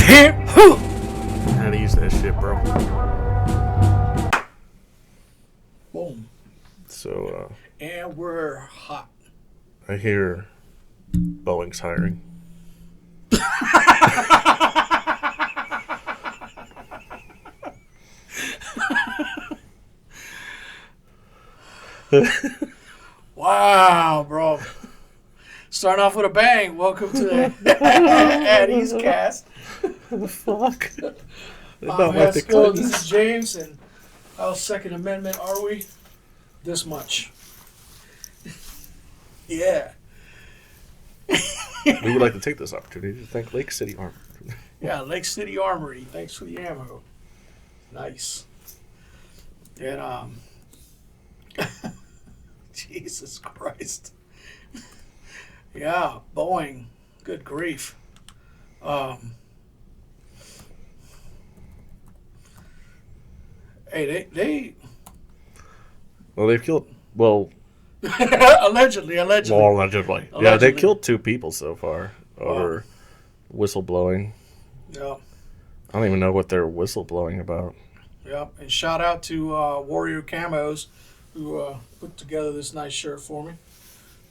How to use that shit, bro. Boom. So, And we're hot. I hear Boeing's hiring. Wow, bro. Starting off with a bang. Welcome to the Addie's Cast. Fuck. This is James, and how Second Amendment are we? This much. Yeah. We would like to take this opportunity to thank Lake City Armor. Yeah, Lake City Armory. Thanks for the ammo. Nice. And, Jesus Christ. Yeah, Boeing. Good grief. Hey, they Well, they've killed. Well, allegedly. Yeah, they killed 2 people so far over whistleblowing. Yeah. I don't even know what they're whistleblowing about. Yeah, and shout out to Warrior Camos who put together this nice shirt for me.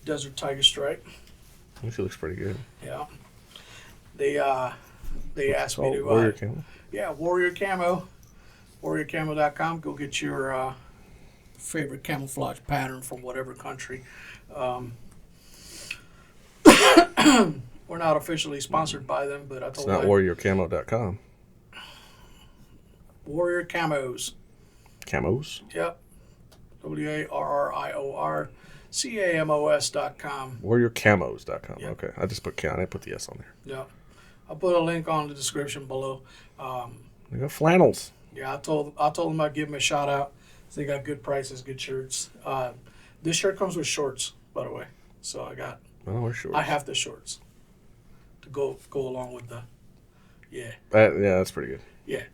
Desert Tiger Stripe. She looks pretty good. Yeah. They asked me to... Warrior Camo? Yeah, Warrior Camo. WarriorCamo.com. Go get your favorite camouflage pattern from whatever country. We're not officially sponsored by them, but I told It's not WarriorCamo.com. Warrior Camos. Camos? Yep. WarriorCamos.com. WarriorCamos.com. Yep. Okay. I just put I didn't put the S on there. Yep. I'll put a link on the description below. They got flannels. Yeah, I told them I'd give them a shout out. So they got good prices, good shirts. This shirt comes with shorts, by the way. So I got. Oh, we're shorts. I have the shorts to go along with the. Yeah. Yeah, that's pretty good. Yeah,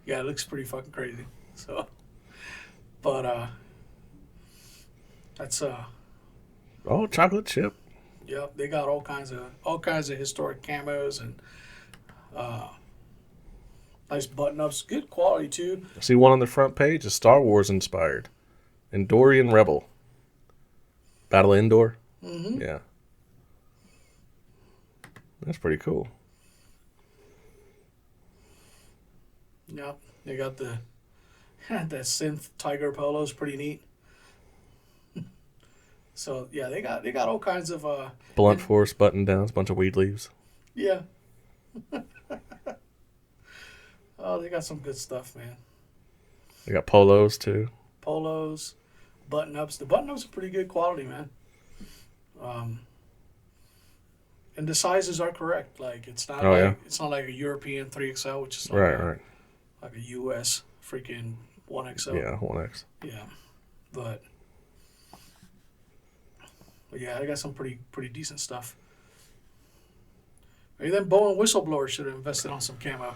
it looks pretty fucking crazy. So, but that's Oh, chocolate chip. Yep, they got all kinds of historic camos and nice button ups, good quality too. I see one on the front page is Star Wars inspired. Endorian Rebel. Battle of Endor? Mm-hmm. Yeah. That's pretty cool. Yep, they got the that synth tiger polos, pretty neat. So yeah, they got all kinds of Blunt force button downs, bunch of weed leaves. Yeah. Oh, they got some good stuff, man. They got polos too. Polos, button ups. The button ups are pretty good quality, man. And the sizes are correct. Like it's not it's not like a European 3XL, which is like like a US freaking 1XL. Yeah, 1X. Yeah, but yeah, I got some pretty decent stuff. Maybe them Boeing whistleblowers should have invested on some camo.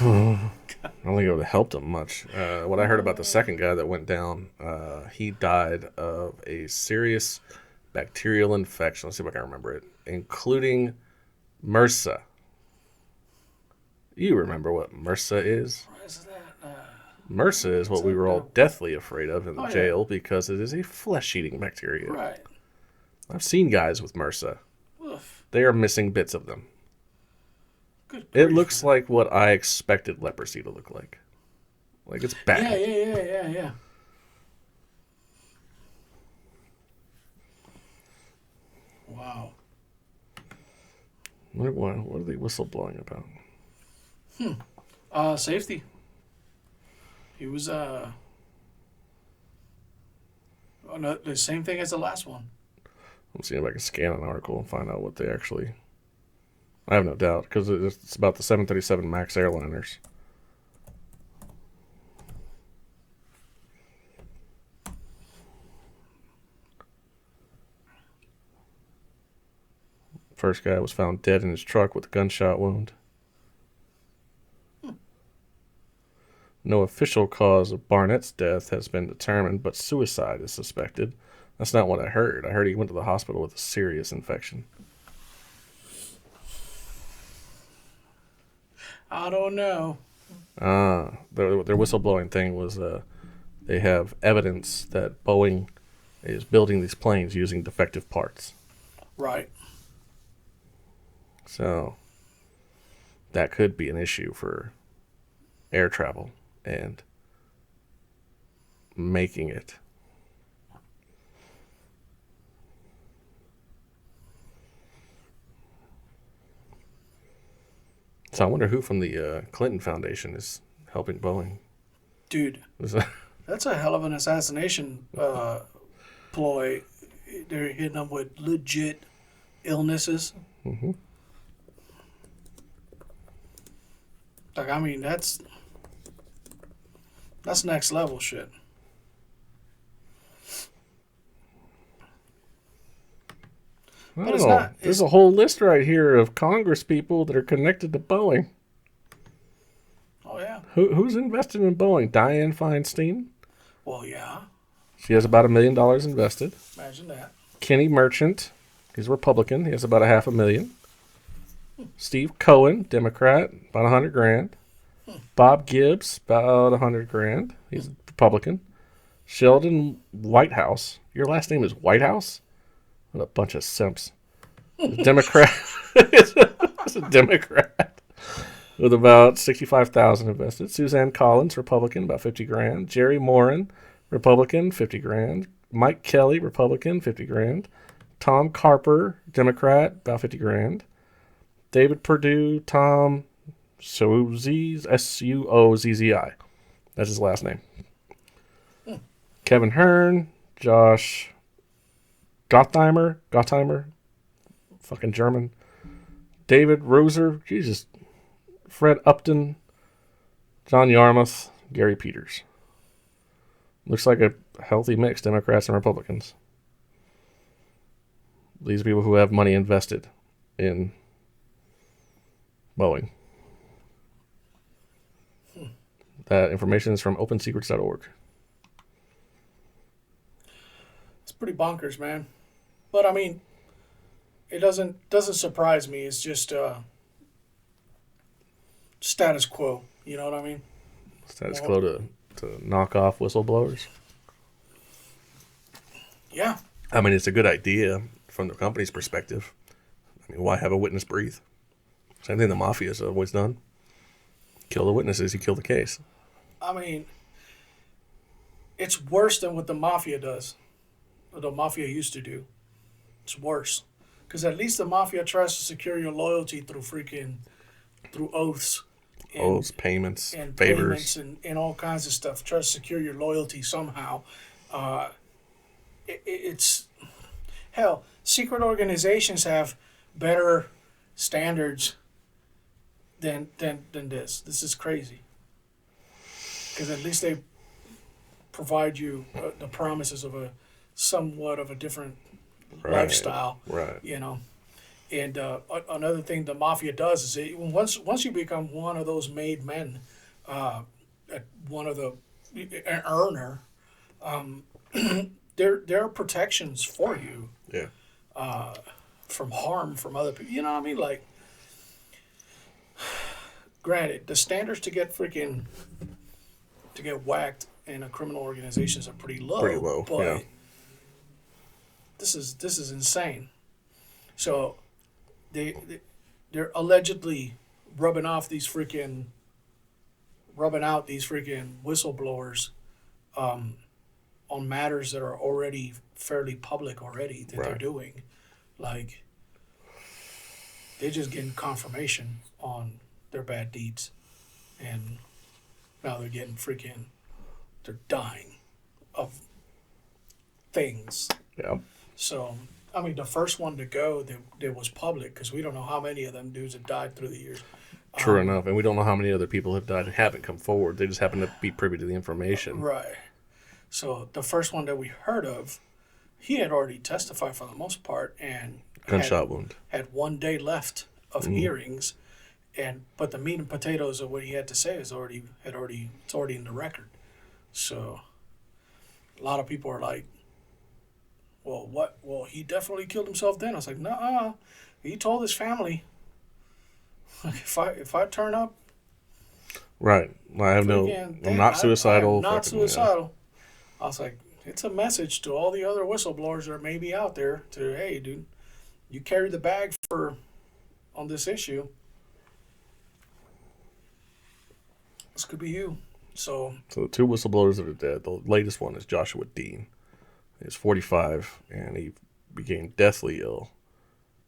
I don't think it would have helped him much. What I heard about the second guy that went down, he died of a serious bacterial infection. Let's see if I can remember it, including MRSA. You remember what MRSA is? What is that? MRSA is what we were all deathly afraid of in the jail because it is a flesh-eating bacteria. Right. I've seen guys with MRSA. Oof. They are missing bits of them. Good It grief, looks like what I expected leprosy to look like. Like it's bad. Yeah. Wow. What are they whistleblowing about? Safety. He was oh no, the same thing as the last one. I'm seeing if I can scan an article and find out what they actually. I have no doubt because it's about the 737 MAX airliners. First guy was found dead in his truck with a gunshot wound. No official cause of Barnett's death has been determined, but suicide is suspected. That's not what I heard. I heard he went to the hospital with a serious infection. I don't know. Their whistleblowing thing was they have evidence that Boeing is building these planes using defective parts. Right. So that could be an issue for air travel and making it. So I wonder who from the Clinton Foundation is helping Boeing. Dude, that's a hell of an assassination ploy. They're hitting them with legit illnesses. Mm-hmm. Like, I mean, that's next level shit. But it's not. There's a whole list right here of Congress people that are connected to Boeing. Oh yeah. Who's invested in Boeing? Dianne Feinstein. Well, yeah. She has about $1 million invested. Imagine that. Kenny Merchant, he's a Republican. He has about $500,000. Steve Cohen, Democrat, about $100,000. Bob Gibbs, about $100,000. He's a Republican. Sheldon Whitehouse. Your last name is Whitehouse? What a bunch of simps. Democrat. It's a Democrat with about 65,000 invested. Suzanne Collins, Republican, about $50,000. Jerry Moran, Republican, $50,000. Mike Kelly, Republican, $50,000. Tom Carper, Democrat, about $50,000. David Perdue, Tom Suozzi, Suozzi. That's his last name. Kevin Hearn, Josh Gottheimer, fucking German. David Roser, Jesus. Fred Upton, John Yarmouth, Gary Peters. Looks like a healthy mix, Democrats and Republicans. These are people who have money invested in Boeing. That information is from opensecrets.org. It's pretty bonkers, man. But I mean, it doesn't surprise me. It's just status quo. You know what I mean? Status quo to knock off whistleblowers. Yeah. I mean, it's a good idea from the company's perspective. I mean, why have a witness breathe? Same thing the mafia has always done. Kill the witnesses, you kill the case. I mean, it's worse than what the mafia does. Or the mafia used to do. It's worse. Because at least the mafia tries to secure your loyalty through oaths. Oaths, payments, and favors. Payments and all kinds of stuff. Try to secure your loyalty somehow. It's... Hell, secret organizations have better standards than this. This is crazy. Because at least they provide you the promises of a somewhat of a different lifestyle. Right. You know. And another thing the mafia does is once you become one of those made men, one of the an earner, there are protections for you. Yeah. From harm from other people. You know what I mean? Like, granted, the standards to get whacked in a criminal organizations are pretty low. Pretty low. But yeah. This is insane. So they're allegedly rubbing out these freaking whistleblowers on matters that are already fairly public already that they're doing. Like, they're just getting confirmation on their bad deeds. And now they're getting they're dying of things. Yeah. So, I mean, the first one to go that was public, because we don't know how many of them dudes have died through the years. True enough. And we don't know how many other people have died and haven't come forward. They just happen to be privy to the information. Right. So, the first one that we heard of, he had already testified for the most part and gunshot wound. Had 1 day left of hearings, but the meat and potatoes of what he had to say it's already in the record. So a lot of people are like, well, what? Well, he definitely killed himself then. I was like, nah, he told his family, if I turn up, Right. I have no. Freaking, I'm damn, not I am suicidal. not Fucking yeah. suicidal. I was like, it's a message to all the other whistleblowers that may be out there to, hey, dude, you carry the bag for on this issue. This could be you. So the two whistleblowers that are dead. The latest one is Joshua Dean. He's 45, and he became deathly ill.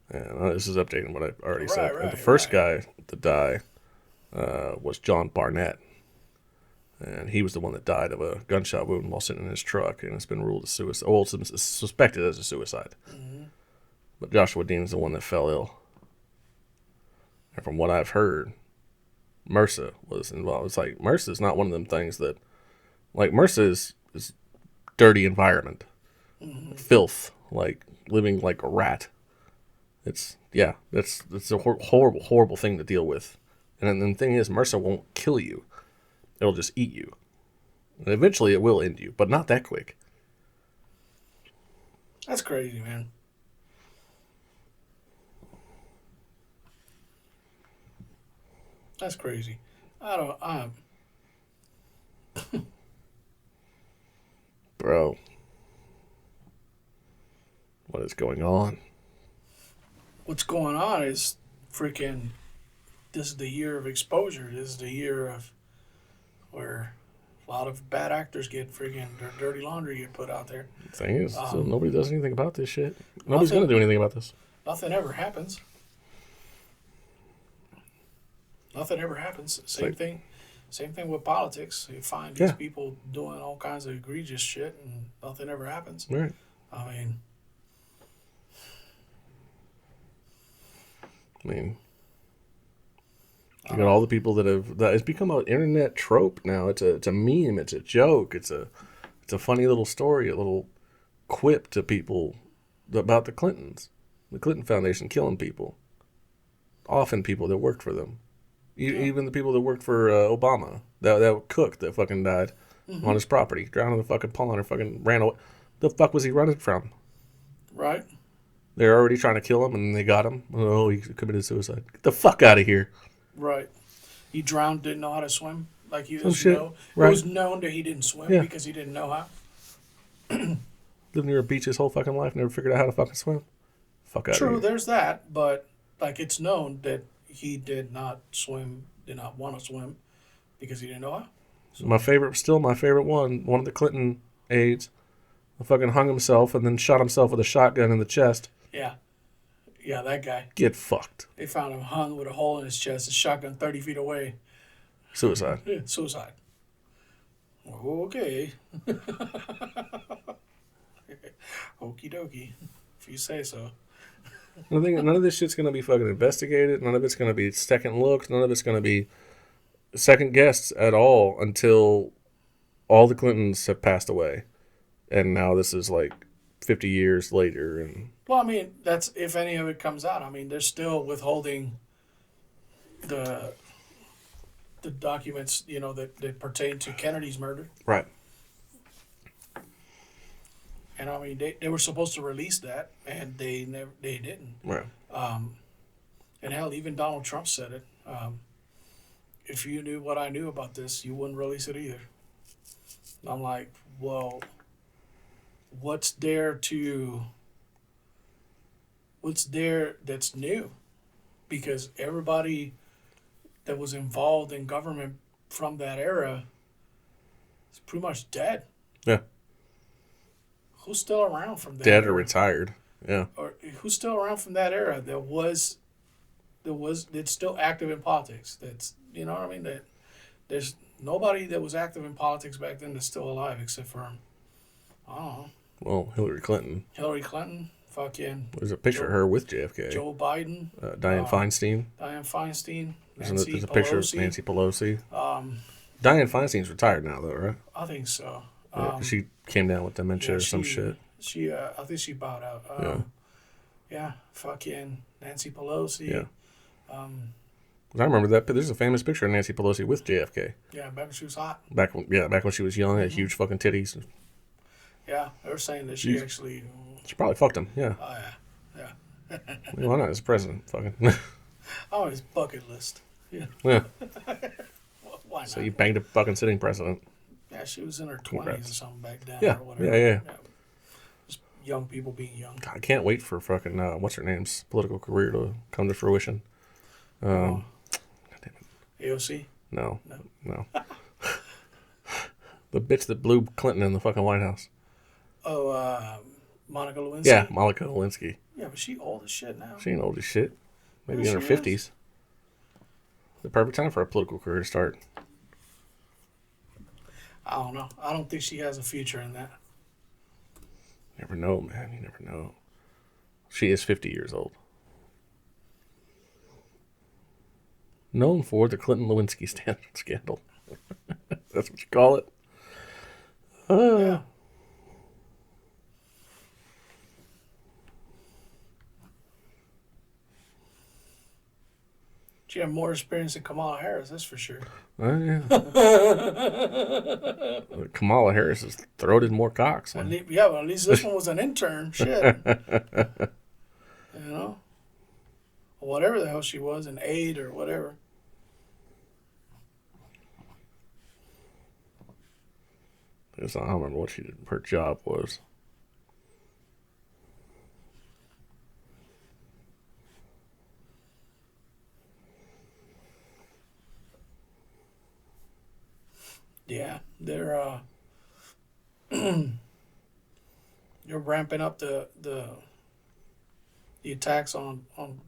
And this is updating what I already said. And the first guy to die was John Barnett. And he was the one that died of a gunshot wound while sitting in his truck, and it's been ruled a suicide. Well, it's suspected as a suicide. Mm-hmm. But Joshua Dean is the one that fell ill. And from what I've heard, MRSA was involved. It's like MRSA is not one of them things that, like MRSA is dirty environment, filth, like living like a rat. It's a horrible thing to deal with. And then the thing is, MRSA won't kill you. It'll just eat you. And eventually it will end you, but not that quick. That's crazy, man. That's crazy. Bro. What is going on? What's going on is freaking, this is the year of exposure. This is the year of where a lot of bad actors get freaking their dirty laundry get put out there. The thing is, so nobody does anything about this shit. Nobody's going to do anything about this. Nothing ever happens. Nothing ever happens. Same thing with politics. You find these people doing all kinds of egregious shit and nothing ever happens. Right. I mean, you got all the people that it's become an internet trope now. It's a meme. It's a joke. It's a funny little story, a little quip to people about the Clintons, the Clinton Foundation killing people, often people that worked for them, even the people that worked for Obama. That cook that fucking died on his property, drowned in the fucking pond, or fucking ran away. The fuck was he running from? Right. They're already trying to kill him, and they got him. Oh, he committed suicide. Get the fuck out of here. Right. He drowned, didn't know how to swim. Like he Some was shit. Right. It was known that he didn't swim because he didn't know how. Lived near a beach his whole fucking life, never figured out how to fucking swim. Fuck out of here. True, there's that, but like it's known that he did not swim, did not want to swim because he didn't know how. So. My favorite one of the Clinton aides, fucking hung himself and then shot himself with a shotgun in the chest. Yeah. Yeah, that guy. Get fucked. They found him hung with a hole in his chest, a shotgun 30 feet away. Suicide. Yeah, suicide. Okay. Okie dokie. If you say so. None of this shit's going to be fucking investigated. None of it's going to be second looked. None of it's going to be second guessed at all until all the Clintons have passed away. And now this is like 50 years later. And well, I mean, that's if any of it comes out. I mean, they're still withholding the documents, that pertain to Kennedy's murder. Right. And I mean, they were supposed to release that, and they didn't. Right. And hell, even Donald Trump said it. If you knew what I knew about this, you wouldn't release it either. And I'm like, well, what's there that's new? Because everybody that was involved in government from that era is pretty much dead. Yeah. Who's still around from that dead era? or retired. Yeah. Or who's still around from that era that's still active in politics? That's, you know what I mean? That there's nobody that was active in politics back then that's still alive except for, I don't know. Well, Hillary Clinton. Fucking. There's a picture of her with JFK. Joe Biden. Dianne Feinstein. Nancy There's a picture of Nancy Pelosi. Dianne Feinstein's retired now, though, right? I think so. She came down with dementia or some shit. I think she bowed out. Yeah, fucking Nancy Pelosi. Yeah. I remember that. There's a famous picture of Nancy Pelosi with JFK. Yeah, back when she was hot. Back when she was young, had huge fucking titties. Yeah, they were saying that she actually. She probably fucked him. Yeah. Oh yeah. Why not? As president, fucking. Oh, his bucket list. Yeah. Yeah. Why not? So you banged a fucking sitting president. Yeah, she was in her 20s Congrats. or something back then. Yeah, or whatever. yeah. Just young people being young. God, I can't wait for fucking what's her name's political career to come to fruition. God damn it. AOC? No. The bitch that blew Clinton in the fucking White House. Oh, Monica Lewinsky? Yeah, Monica Lewinsky. Yeah, but she old as shit now. She ain't old as shit. Maybe Yeah, in her she 50s. is. The perfect time for a political career to start. I don't know. I don't think she has a future in that. You never know, man. You never know. She is 50 years old. Known for the Clinton Lewinsky scandal. That's what you call it. Yeah. She had more experience than Kamala Harris, that's for sure. Yeah. Kamala Harris has throated more cocks. Man. Yeah, but at least this one was an intern. Shit. You know? Whatever the hell she was, an aide or whatever. I don't remember what her job was. Yeah, they're ramping up the attacks on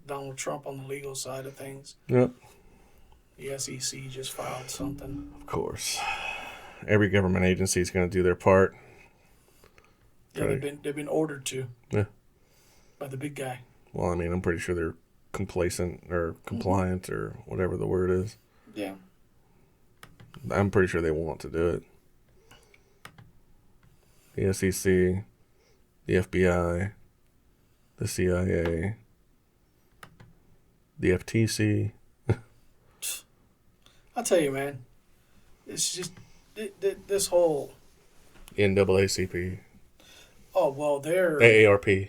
Donald Trump on the legal side of things. Yep. The SEC just filed something. Of course. Every government agency is going to do their part. Yeah, they've been ordered to. Yeah. By the big guy. Well, I mean, I'm pretty sure they're complacent or compliant or whatever the word is. Yeah. I'm pretty sure they want to do it. The SEC, the FBI, the CIA, the FTC. I'll tell you, man. It's just this whole. NAACP. Oh well, they're AARP.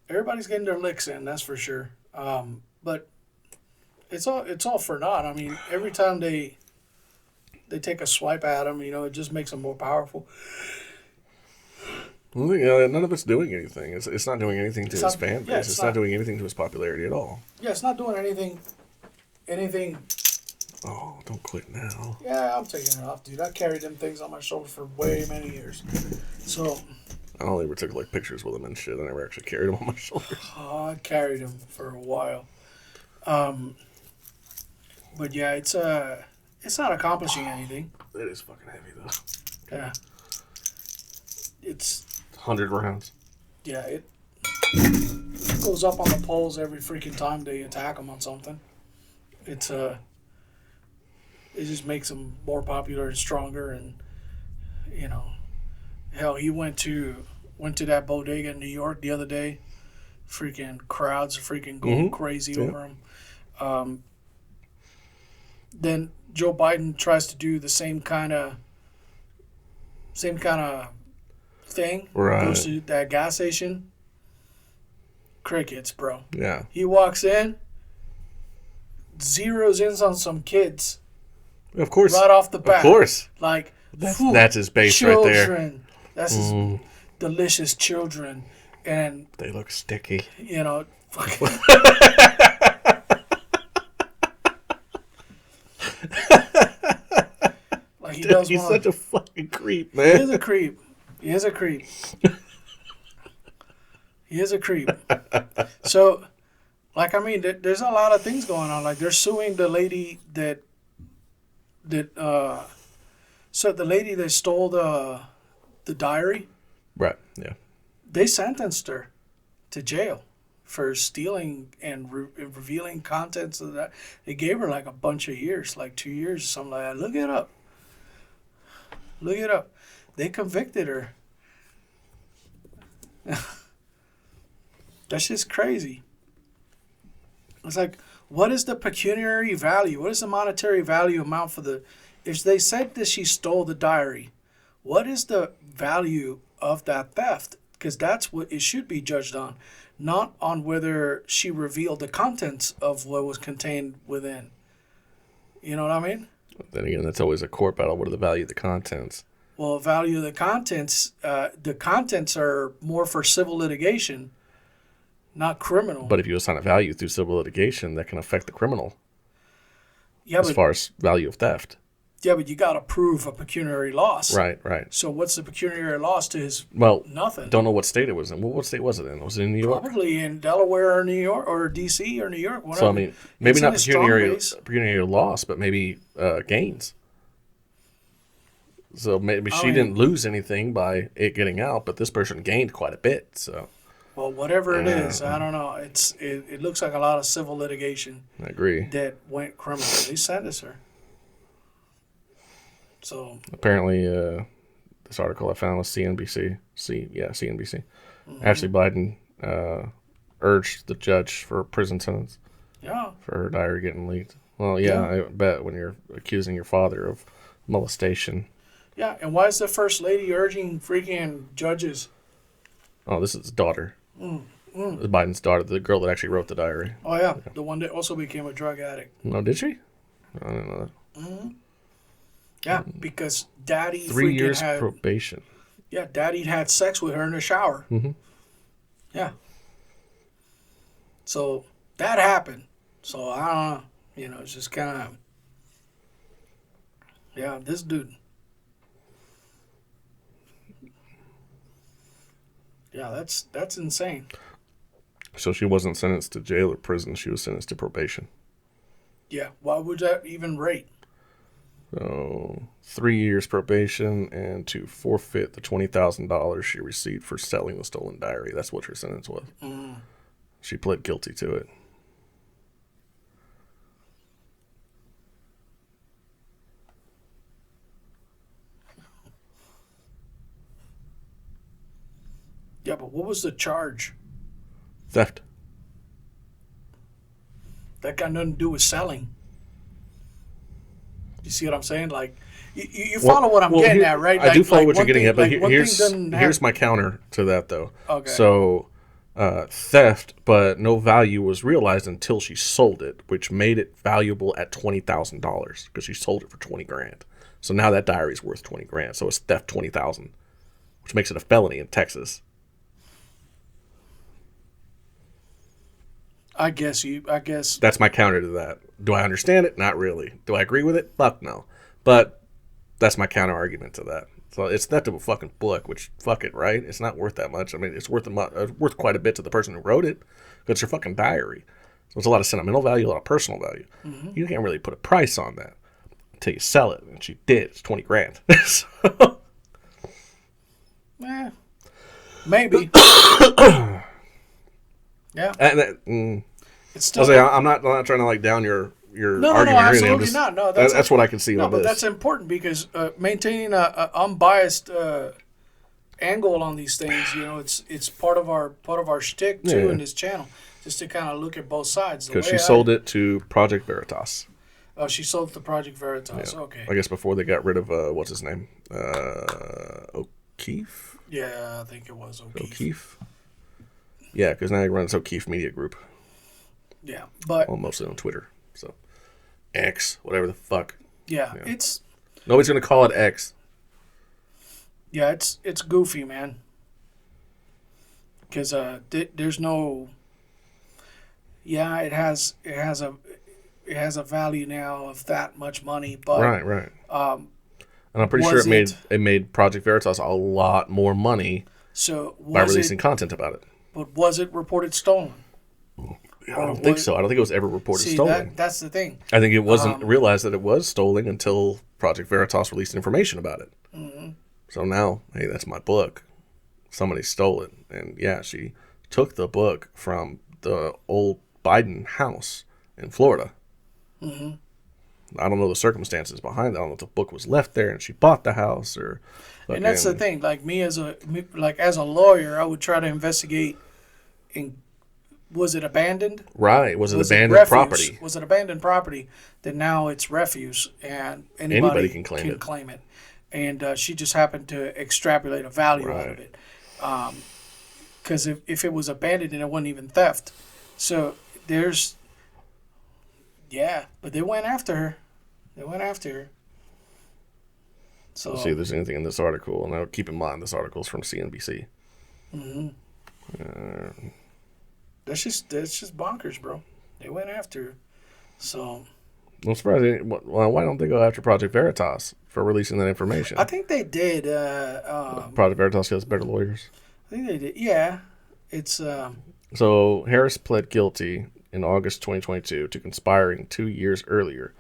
Everybody's getting their licks in, that's for sure. But it's all for naught. I mean, every time they take a swipe at them, it just makes them more powerful. Well, none of it's doing anything. It's not doing anything to his fan base. Yeah, it's not doing anything to his popularity at all. Yeah, it's not doing anything. Oh, don't quit now. Yeah, I'm taking it off, dude. I carried them things on my shoulder for way many years. So. I only ever took like pictures with them and shit. I never actually carried them on my shoulders. Oh, I carried them for a while. But yeah, it's not accomplishing anything. It is fucking heavy though. Yeah. It's 100 rounds. Yeah, it goes up on the polls every freaking time they attack them on something. It just makes them more popular and stronger, and hell, he went to that bodega in New York the other day. Freaking crowds are freaking going crazy over him. Then Joe Biden tries to do the same kind of thing. Right. Goes to that gas station. Crickets, bro. Yeah. He walks in, zeroes in on some kids. Of course. Right off the bat. Of course. Like, that's his base children. right there. That's his delicious children. And they look sticky. Fucking. Like He's such a fucking creep, man. He is a creep. He is a creep. He is a creep. So, like, I mean, there's a lot of things going on. Like, they're suing the lady so the lady that stole the diary. Right, yeah. They sentenced her to jail for stealing and revealing contents of that. They gave her like a bunch of years, like 2 years, something like that. Look it up. Look it up. They convicted her. That's just crazy. It's like, what is the pecuniary value? What is the monetary value amount for the... If they said that she stole the diary, what is the value of that theft? because that's what it should be judged on, not on whether she revealed the contents of what was contained within. You know what I mean? Then again, that's always a court battle. What are the value of the contents? Well, value of the contents are more for civil litigation, not criminal. But if you assign a value through civil litigation, that can affect the criminal Yeah, as far as value of theft. Yeah, but you got to prove a pecuniary loss. Right. So what's the pecuniary loss to his? Well, nothing. Don't know what state it was in. What state was it in? Was it in New York? Probably in Delaware or New York or D.C. or New York. Whatever. So I mean, maybe not It's in a strong pecuniary loss, but maybe gains. So maybe she mean, didn't lose anything by it getting out, but this person gained quite a bit. So Well, whatever it is, I don't know. It looks like a lot of civil litigation I agree. that went criminal. They sentenced her. So Apparently, this article I found was CNBC. CNBC. Ashley Biden urged the judge for a prison sentence yeah, for her diary getting leaked. Well, yeah, I bet when you're accusing your father of molestation. yeah. And why is the first lady urging freaking judges? Oh, this is his daughter. Biden's daughter, the girl that actually wrote the diary. Oh yeah, the one that also became a drug addict. No, did she? I didn't know that. Yeah, because Daddy 3 freaking years had probation. yeah, Daddy had sex with her in the shower. Mhm. Yeah. So that happened. So I don't know. You know, it's just kind of yeah. This dude. Yeah, that's insane. So she wasn't sentenced to jail or prison. She was sentenced to probation. Yeah, why would that even rate? So 3 years probation and to forfeit the $20,000 she received for selling the stolen diary. That's what her sentence was. She pled guilty to it. Yeah, but what was the charge? Theft. That got nothing to do with selling. You see what I'm saying? Like, you follow what I'm getting at, right? I do follow like what you're getting at, but here's here's my counter to that, though. Okay. So, theft, but no value was realized until she sold it, which made it valuable at $20,000 because she sold it for $20,000. So now that diary is worth $20,000. So it's theft $20,000, which makes it a felony in Texas. I guess That's my counter to that. Do I understand it? Not really. Do I agree with it? Fuck no. But that's my counter argument to that. So it's theft of a fucking book, which fuck it, right? It's not worth that much. I mean, it's worth worth quite a bit to the person who wrote it because it's your fucking diary. So it's a lot of sentimental value, a lot of personal value. You can't really put a price on that until you sell it, and she did. It's $20,000. So. maybe. Yeah. And It's still. I'm not trying to like down your No, argument or anything. absolutely not. No, that's what I can see No, on but this. that's important because maintaining a unbiased angle on these things, you know, it's part of our shtick too in this channel, just to kind of look at both sides. Because she sold it to Project Veritas. Oh, she sold it to Project Veritas. Yeah. Okay. I guess before they got rid of what's his name, O'Keefe. Yeah, I think it was O'Keefe. Yeah, because now he runs O'Keefe Media Group. Yeah, but mostly on Twitter. So X, whatever the fuck. Yeah, it's nobody's gonna call it X. Yeah, it's goofy, man. Because there's no. Yeah, it has a value now of that much money, but right. And I'm pretty sure it made Project Veritas a lot more money. So by releasing content about it. But was it reported stolen? I don't think so. I don't think it was ever reported stolen. That's the thing. I think it wasn't realized that it was stolen until Project Veritas released information about it. Mm-hmm. So now, hey, that's my book. Somebody stole it. And yeah, she took the book from the old Biden house in Florida. Mm-hmm. I don't know the circumstances behind that. I don't know if the book was left there and she bought the house or. And that's the thing. Like me as a lawyer, I would try to investigate. Was it abandoned? Right. Was it abandoned property? Was it abandoned property? Then now it's refuse, and anybody can claim it. And she just happened to extrapolate a value out of it. because if it was abandoned, then it wasn't even theft. So there's, yeah, but they went after her. They went after her. So We'll see if there's anything in this article. And I'll keep in mind this article is from CNBC. That's just bonkers, bro. They went after her. So I'm surprised. Why don't they go after Project Veritas for releasing that information? I think they did. Project Veritas has better lawyers. I think they did. Yeah, it's So Harris pled guilty in August 2022 to conspiring 2 years earlier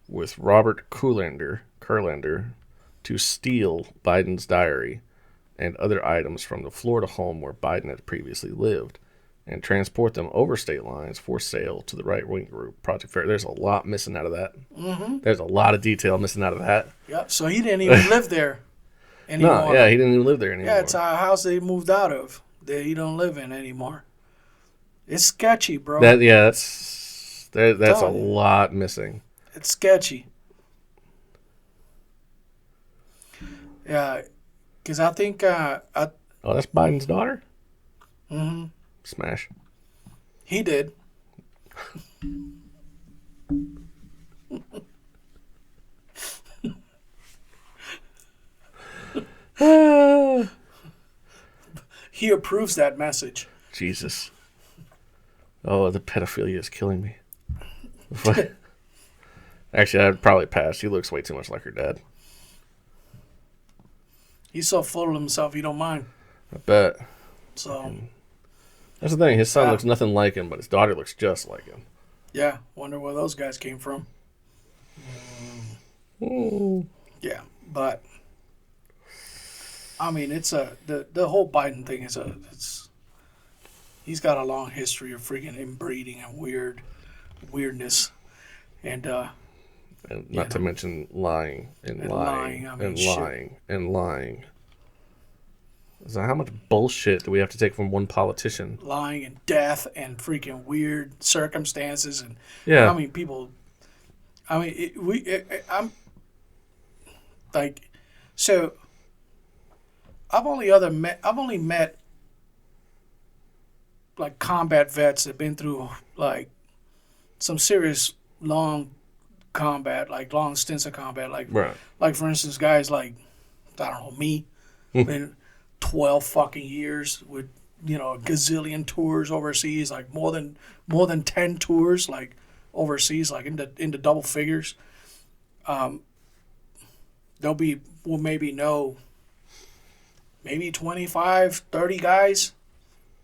with Robert Kurlander to steal Biden's diary and other items from the Florida home where Biden had previously lived and transport them over state lines for sale to the right-wing group Project Fair. There's a lot missing out of that. There's a lot of detail missing out of that. Yep. So he didn't even live there anymore. No, yeah, he didn't even live there anymore. Yeah, it's a house they moved out of that he don't live in anymore. It's sketchy, bro. That's a lot missing. It's sketchy. Yeah, because I think that's Biden's daughter? Mm-hmm. Smash. He did. He approves that message. Jesus. Oh, the pedophilia is killing me. Actually, I'd probably pass. He looks way too much like her dad. He's so full of himself, he don't mind. I bet. So that's the thing. His son looks nothing like him, but his daughter looks just like him. Yeah, wonder where those guys came from. Yeah, but I mean, it's the whole Biden thing is he's got a long history of freaking inbreeding and weirdness, and not to mention lying and lying and lying and lying. So how much bullshit do we have to take from one politician? Lying and death and freaking weird circumstances and yeah. I mean people. I mean I'm like so. I've only met like combat vets that have been through like some serious long combat, like long stints of combat, like right. Like for instance, guys like I don't know me, been 12 fucking years with a gazillion tours overseas, like more than 10 tours like overseas, like into double figures. We'll maybe 25, 30 guys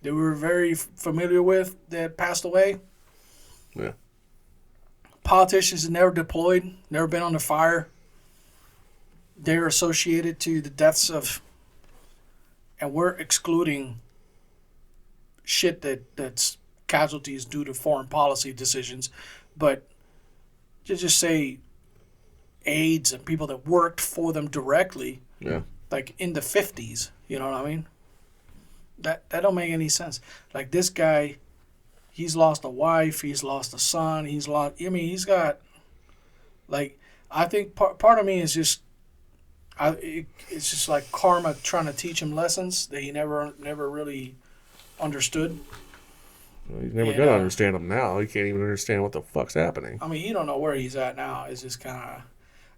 that we were very familiar with that passed away. Yeah. Politicians that never deployed, never been under fire. They're associated to the deaths of, and we're excluding shit that's casualties due to foreign policy decisions, but to just say aides and people that worked for them directly. Yeah. Like in the 50s, you know what I mean? That don't make any sense. Like this guy, he's lost a wife, he's lost a son, he's got, like, I think part of me is just, it's just like karma trying to teach him lessons that he never really understood. Well, he's never going to understand them now. He can't even understand what the fuck's happening. I mean, he don't know where he's at now. It's just kind of...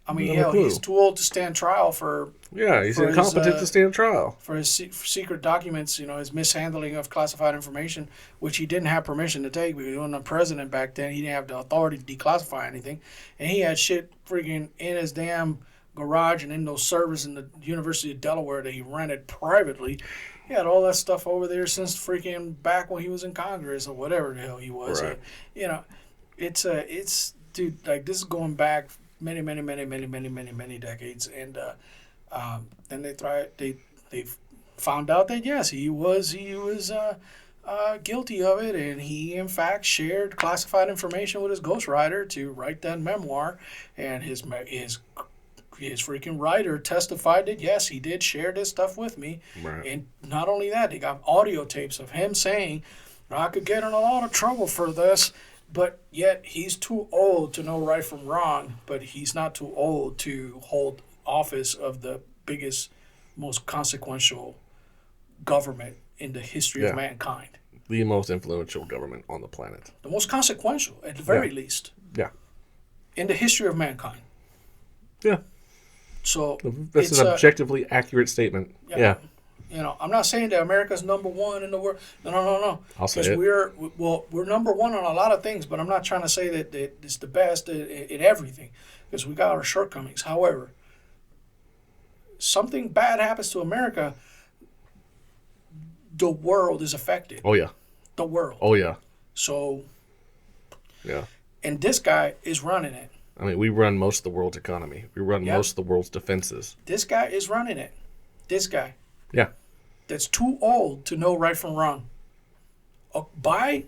I mean, hell, he's too old to stand trial for... Yeah, he's incompetent to stand trial. For his secret documents, his mishandling of classified information, which he didn't have permission to take because he wasn't a president back then. He didn't have the authority to declassify anything. And he had shit freaking in his damn garage and in those servers in the University of Delaware that he rented privately. He had all that stuff over there since freaking back when he was in Congress or whatever the hell he was. Right. It's dude, like this is going back many decades, and then they found out that yes, he was guilty of it, and he in fact shared classified information with his ghostwriter to write that memoir, and his freaking writer testified that yes, he did share this stuff with me. Right. And not only that, they got audio tapes of him saying, I could get in a lot of trouble for this, but yet he's too old to know right from wrong, but he's not too old to hold office of the biggest, most consequential government in the history Yeah. of mankind. The most influential government on the planet. The most consequential, at the very least, Yeah. in the history of mankind. Yeah. So That's it's an objectively accurate statement. Yeah. You know, I'm not saying that America's number one in the world. No. I'll say Because it. we're number one on a lot of things, but I'm not trying to say that it's the best in everything, because we got our shortcomings. However, something bad happens to America, the world is affected. Oh, yeah. The world. Oh, yeah. So, Yeah. and this guy is running it. I mean, we run most of the world's economy. We run most of the world's defenses. This guy is running it. This guy. Yeah. That's too old to know right from wrong. By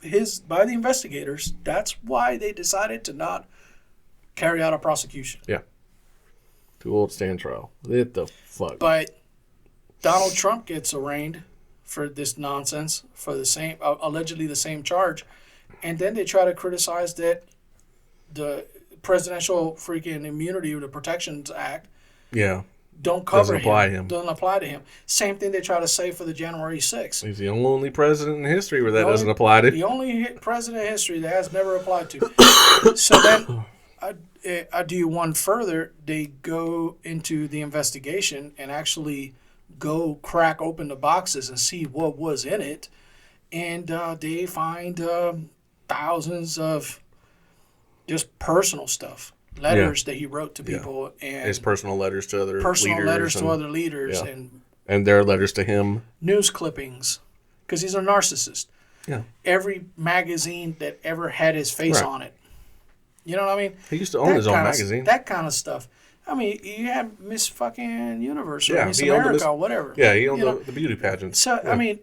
the investigators, that's why they decided to not carry out a prosecution. Yeah. Too old to stand trial. What the fuck? But Donald Trump gets arraigned for this nonsense, for the same, allegedly the same charge, and then they try to criticize that the presidential freaking immunity or the Protections Act Yeah. don't cover Doesn't apply to him. Doesn't apply to him. Same thing they try to say for the January 6th. He's the only president in history where that doesn't apply to. The only president in history that has never applied to. So then, I do one further. They go into the investigation and actually go crack open the boxes and see what was in it, and they find thousands of just personal stuff. Letters that he wrote to people, and his personal letters to other personal leaders letters and, to other leaders, yeah. and their letters to him. news clippings, because he's a narcissist. Yeah. Every magazine that ever had his face on it. You know what I mean? He used to own his own magazine. That kind of stuff. I mean, you had Miss fucking Universe or Yeah, Miss he owned America or whatever. Yeah, he owned You know? the beauty pageants. So, Yeah. I mean,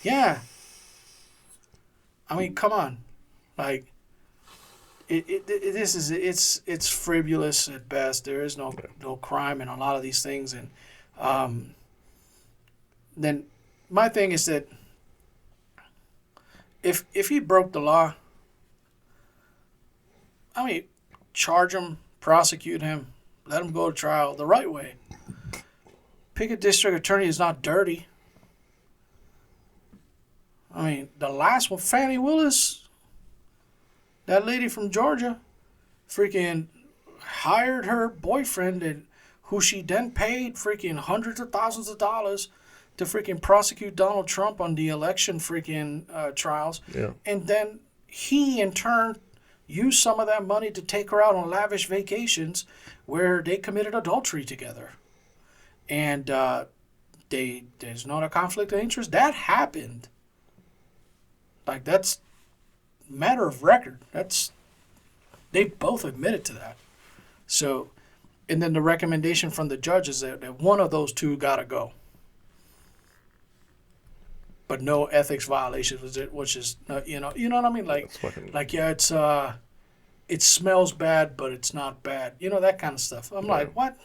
yeah. I mean, come on. Like, it's frivolous at best. There is no crime in a lot of these things, and then my thing is that if he broke the law, I mean, charge him, prosecute him, let him go to trial the right way. Pick a district attorney who's not dirty. I mean, the last one, Fannie Willis, that lady from Georgia, freaking hired her boyfriend, and who she then paid freaking hundreds of thousands of dollars to freaking prosecute Donald Trump on the election freaking trials. Yeah. And then he, in turn, used some of that money to take her out on lavish vacations where they committed adultery together. And there's not a conflict of interest. That happened. Like, that's matter of record. They both admitted to that. So, and then the recommendation from the judge is that one of those two got to go. But no ethics violations, which is, you know what I mean? Like, yeah, it smells bad, but it's not bad. You know, that kind of stuff. I'm like, what?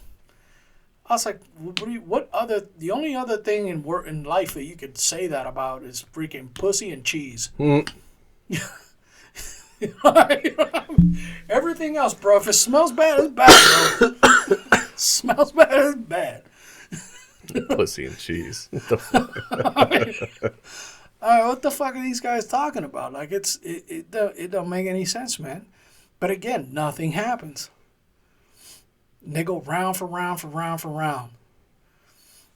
I was like, the only other thing in life that you could say that about is freaking pussy and cheese. Everything else, bro, if it smells bad, it's bad, bro. Smells bad, it's bad. Pussy and cheese. What the fuck? What the fuck are these guys talking about? Like, it don't make any sense, man. But again, nothing happens. And they go round for round for round for round.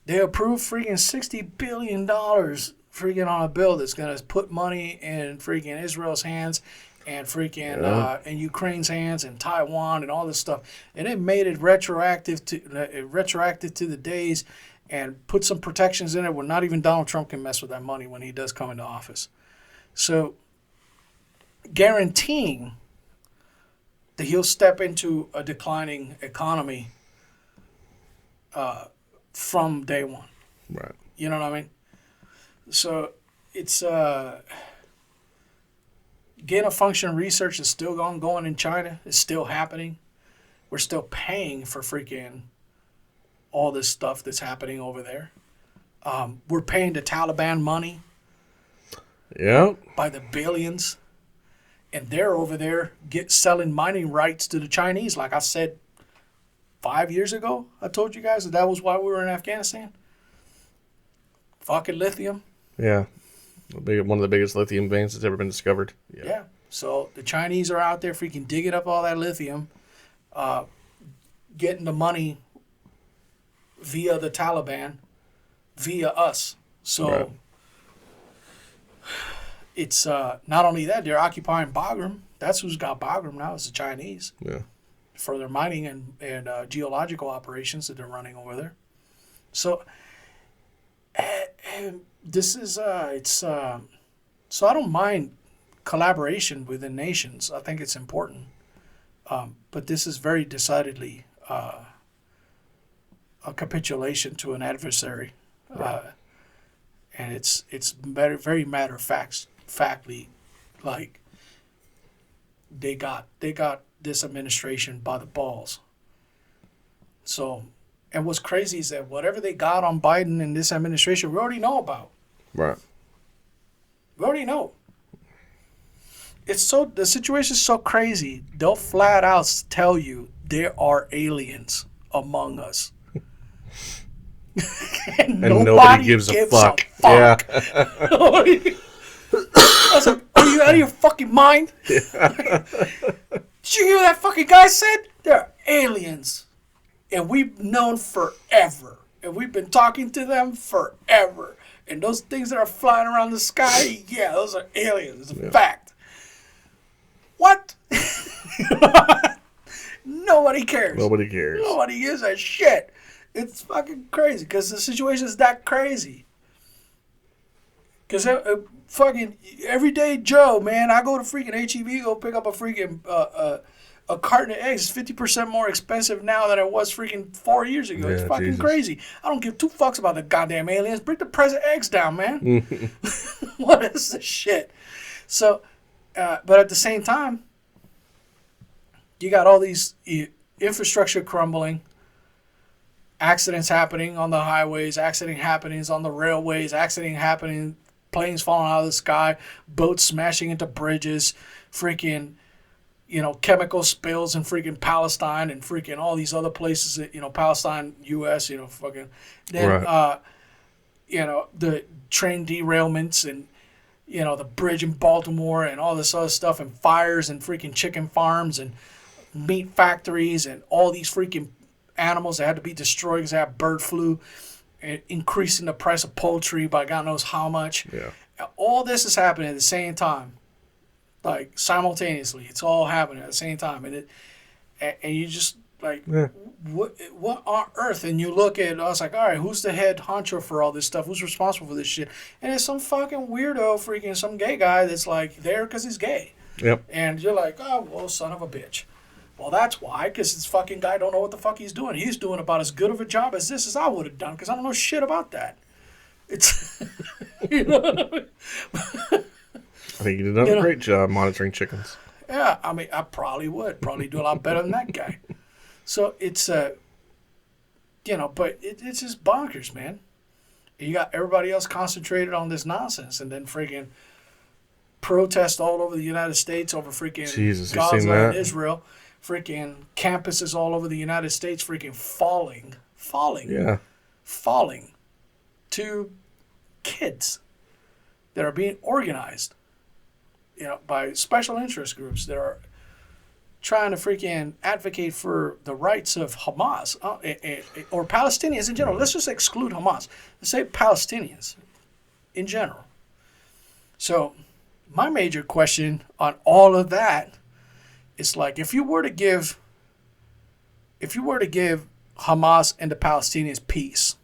They approve freaking $60 billion freaking on a bill that's going to put money in freaking Israel's hands and freaking in Ukraine's hands and Taiwan and all this stuff. And it made it retroactive to the days and put some protections in it where not even Donald Trump can mess with that money when he does come into office. So guaranteeing that he'll step into a declining economy from day one. Right. You know what I mean? So it's gain of function research is still ongoing in China. It's still happening. We're still paying for freaking all this stuff that's happening over there. We're paying the Taliban money. Yeah. By the billions. And they're over there selling mining rights to the Chinese. Like I said 5 years ago, I told you guys that was why we were in Afghanistan. fucking lithium. Yeah. One of the biggest lithium veins that's ever been discovered. Yeah. So the Chinese are out there freaking digging up all that lithium, getting the money via the Taliban, via us. So Right. it's not only that, they're occupying Bagram. That's who's got Bagram now, is the Chinese. Yeah. For their mining and geological operations that they're running over there. So and this is so I don't mind collaboration within nations. I think it's important, but this is very decidedly a capitulation to an adversary, and it's very very matter of factly, like they got this administration by the balls. So, and what's crazy is that whatever they got on Biden and this administration, we already know about. Right. We already know. The situation's so crazy, they'll flat out tell you there are aliens among us. and nobody gives a fuck. Yeah. I was like, are you out of your fucking mind? Did you hear what that fucking guy said? There are aliens. And we've known forever. And we've been talking to them forever. And those things that are flying around the sky, yeah, those are aliens. It's a fact. What? Nobody cares. Nobody cares. Nobody gives a shit. It's fucking crazy because the situation is that crazy. Because fucking everyday Joe, man, I go to freaking HEB, go pick up a freaking a carton of eggs. It's 50% more expensive now than it was freaking 4 years ago. Yeah, it's fucking Jesus. crazy. I don't give two fucks about the goddamn aliens. Bring the price of eggs down, man. What is this shit? So, but at the same time, you got all these infrastructure crumbling, accidents happening on the highways, accident happenings on the railways, accident happening, planes falling out of the sky, boats smashing into bridges, freaking, chemical spills in freaking Palestine and freaking all these other places that, Palestine, U.S., fucking. Then, right. The train derailments and, the bridge in Baltimore and all this other stuff and fires and freaking chicken farms and meat factories and all these freaking animals that had to be destroyed because they had bird flu, and increasing the price of poultry by God knows how much. Yeah. All this is happening at the same time, like simultaneously. It's all happening at the same time, and you just like, what on earth? And you look at, I was like, all right, who's the head honcho for all this stuff? Who's responsible for this shit? And it's some fucking weirdo, freaking some gay guy that's like there because he's gay. Yep. And you're like, oh well, son of a bitch. Well, that's why, because this fucking guy don't know what the fuck he's doing. He's doing about as good of a job as this as I would have done, because I don't know shit about that. It's, you know what I mean? I think you did a great job monitoring chickens. Yeah, I mean, I probably would. Probably do a lot better than that guy. So it's, but it's just bonkers, man. You got everybody else concentrated on this nonsense, and then freaking protest all over the United States over freaking Jesus, Gaza you seen that? and Israel. Freaking campuses all over the United States freaking falling to kids that are being organized, by special interest groups that are trying to freaking advocate for the rights of Hamas or Palestinians in general. Let's just exclude Hamas. Let's say Palestinians in general. So my major question on all of that, it's like if you were to give Hamas and the Palestinians peace,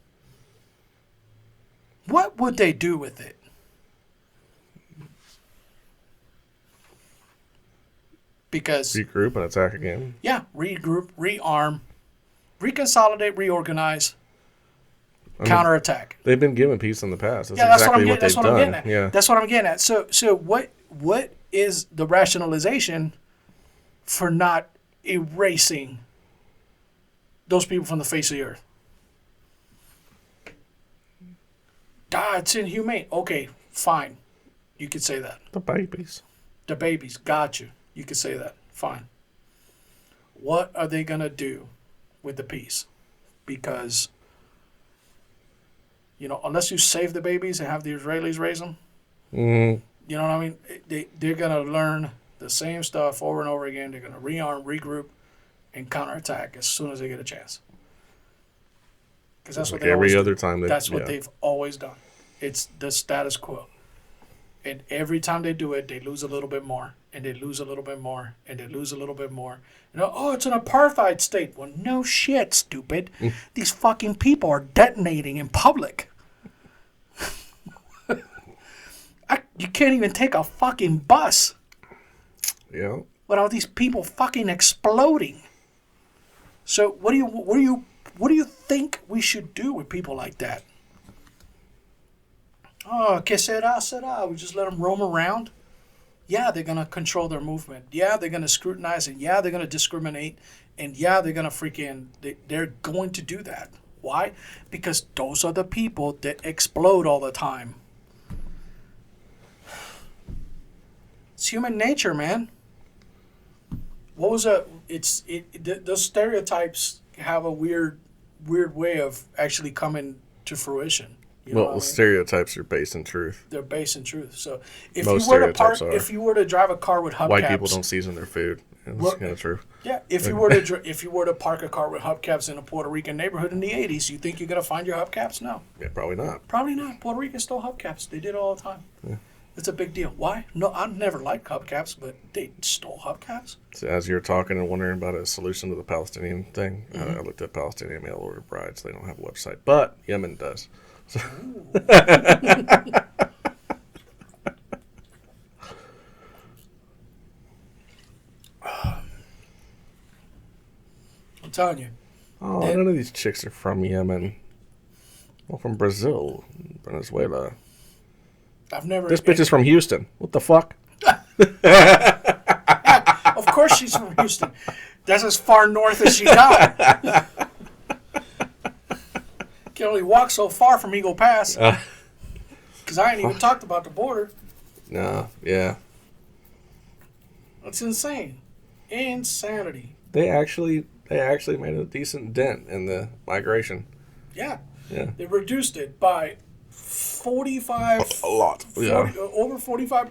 what would they do with it? Because regroup and attack again. Yeah, regroup, rearm, reconsolidate, reorganize, counterattack. They've been given peace in the past. That's That's exactly what that's they've what I'm done. getting at. Yeah. That's what I'm getting at. So what is the rationalization for not erasing those people from the face of the earth? It's inhumane. Okay, fine. You could say that. The babies. The babies. Got you. You could say that. Fine. What are they going to do with the peace? Because You know, unless you save the babies and have the Israelis raise them. Mm. You know what I mean? They're gonna learn the same stuff over and over again. They're gonna rearm, regroup, and counterattack as soon as they get a chance. Because that's Like what they every always other do. time. That's what they've always done. It's the status quo. And every time they do it, they lose a little bit more, and they lose a little bit more, and they lose a little bit more. You know, oh, it's an apartheid state. Well, no shit, stupid. These fucking people are detonating in public. You can't even take a fucking bus Yeah. without these people fucking exploding. So what do you think we should do with people like that? Oh, que será, será. We just let them roam around. Yeah, they're going to control their movement. Yeah, they're going to scrutinize it. Yeah, they're going to discriminate. And yeah, they're going to they're going to do that. Why? Because those are the people that explode all the time. It's human nature, man. What was those stereotypes have a weird way of actually coming to fruition. You know well, the stereotypes are based in truth. They're based in truth. So if Most you were to stereotypes are. if you were to drive a car with hubcaps, White people don't season their food. That's kind of true. Yeah, if you were to park a car with hubcaps in a Puerto Rican neighborhood in the '80s, you think you're gonna find your hubcaps? No, Yeah, probably not. probably not. Puerto Ricans stole hubcaps. They did it all the time. Yeah. It's a big deal. Why? No, I never liked hubcaps, but they stole hubcaps. So as you're talking and wondering about a solution to the Palestinian thing, I looked at Palestinian mail order brides. They don't have a website, but Yemen does. So I'm telling you. oh, none of these chicks are from Yemen. Well, from Brazil, Venezuela. I've never. This bitch is from Houston. What the fuck? Of course she's from Houston. That's as far north as she got. Can only walk so far from Eagle Pass. Because I ain't even talked about the border. No, yeah. That's insane. Insanity. They actually made a decent dent in the migration. Yeah. Yeah. They reduced it by 45. A lot. 40, Yeah. Over 45.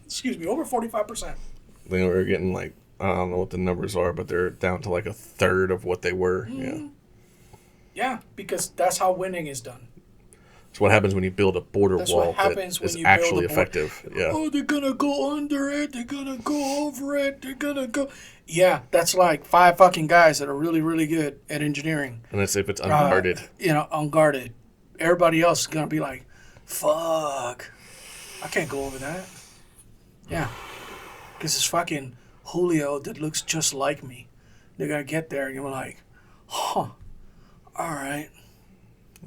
Excuse me, over 45%. They were getting like, I don't know what the numbers are, but they're down to like a third of what they were. Mm-hmm. Yeah. Yeah, because that's how winning is done. It's what happens when you build a border That's wall what happens that when is you build actually a border. effective. Yeah. Oh, they're going to go under it. They're going to go over it. They're going to go. Yeah, that's like 5 fucking guys that are really, really good at engineering. And that's if it's unguarded. Unguarded. Everybody else is going to be like, fuck. I can't go over that. Yeah. Because it's fucking Julio that looks just like me. They're going to get there and you're like, huh. All right.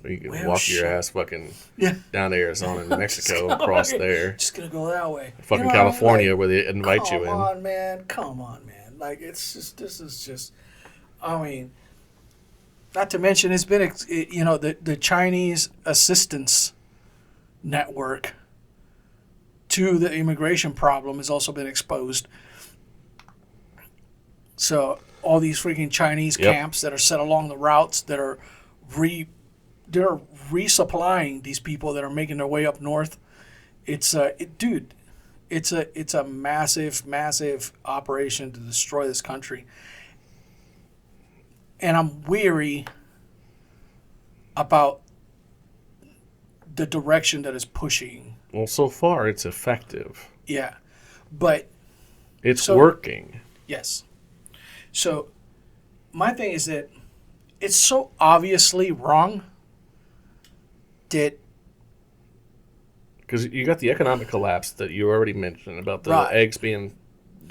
Or you can Well, walk shit. your ass fucking Yeah. down to Arizona and Mexico, across there. Just going to go that way. Fucking You know what I mean? California Like, where they invite you in. Come on, man. Come on, man. Like, it's just, this is just, I mean, not to mention it's been, the Chinese assistance network to the immigration problem has also been exposed. So all these freaking Chinese camps that are set along the routes that are they're resupplying these people that are making their way up north. It's a massive operation to destroy this country. And I'm weary about the direction that it's pushing. Well, so far it's effective. Yeah. But It's working. yes. So my thing is that it's so obviously wrong that Because you got the economic collapse that you already mentioned about the Right. eggs being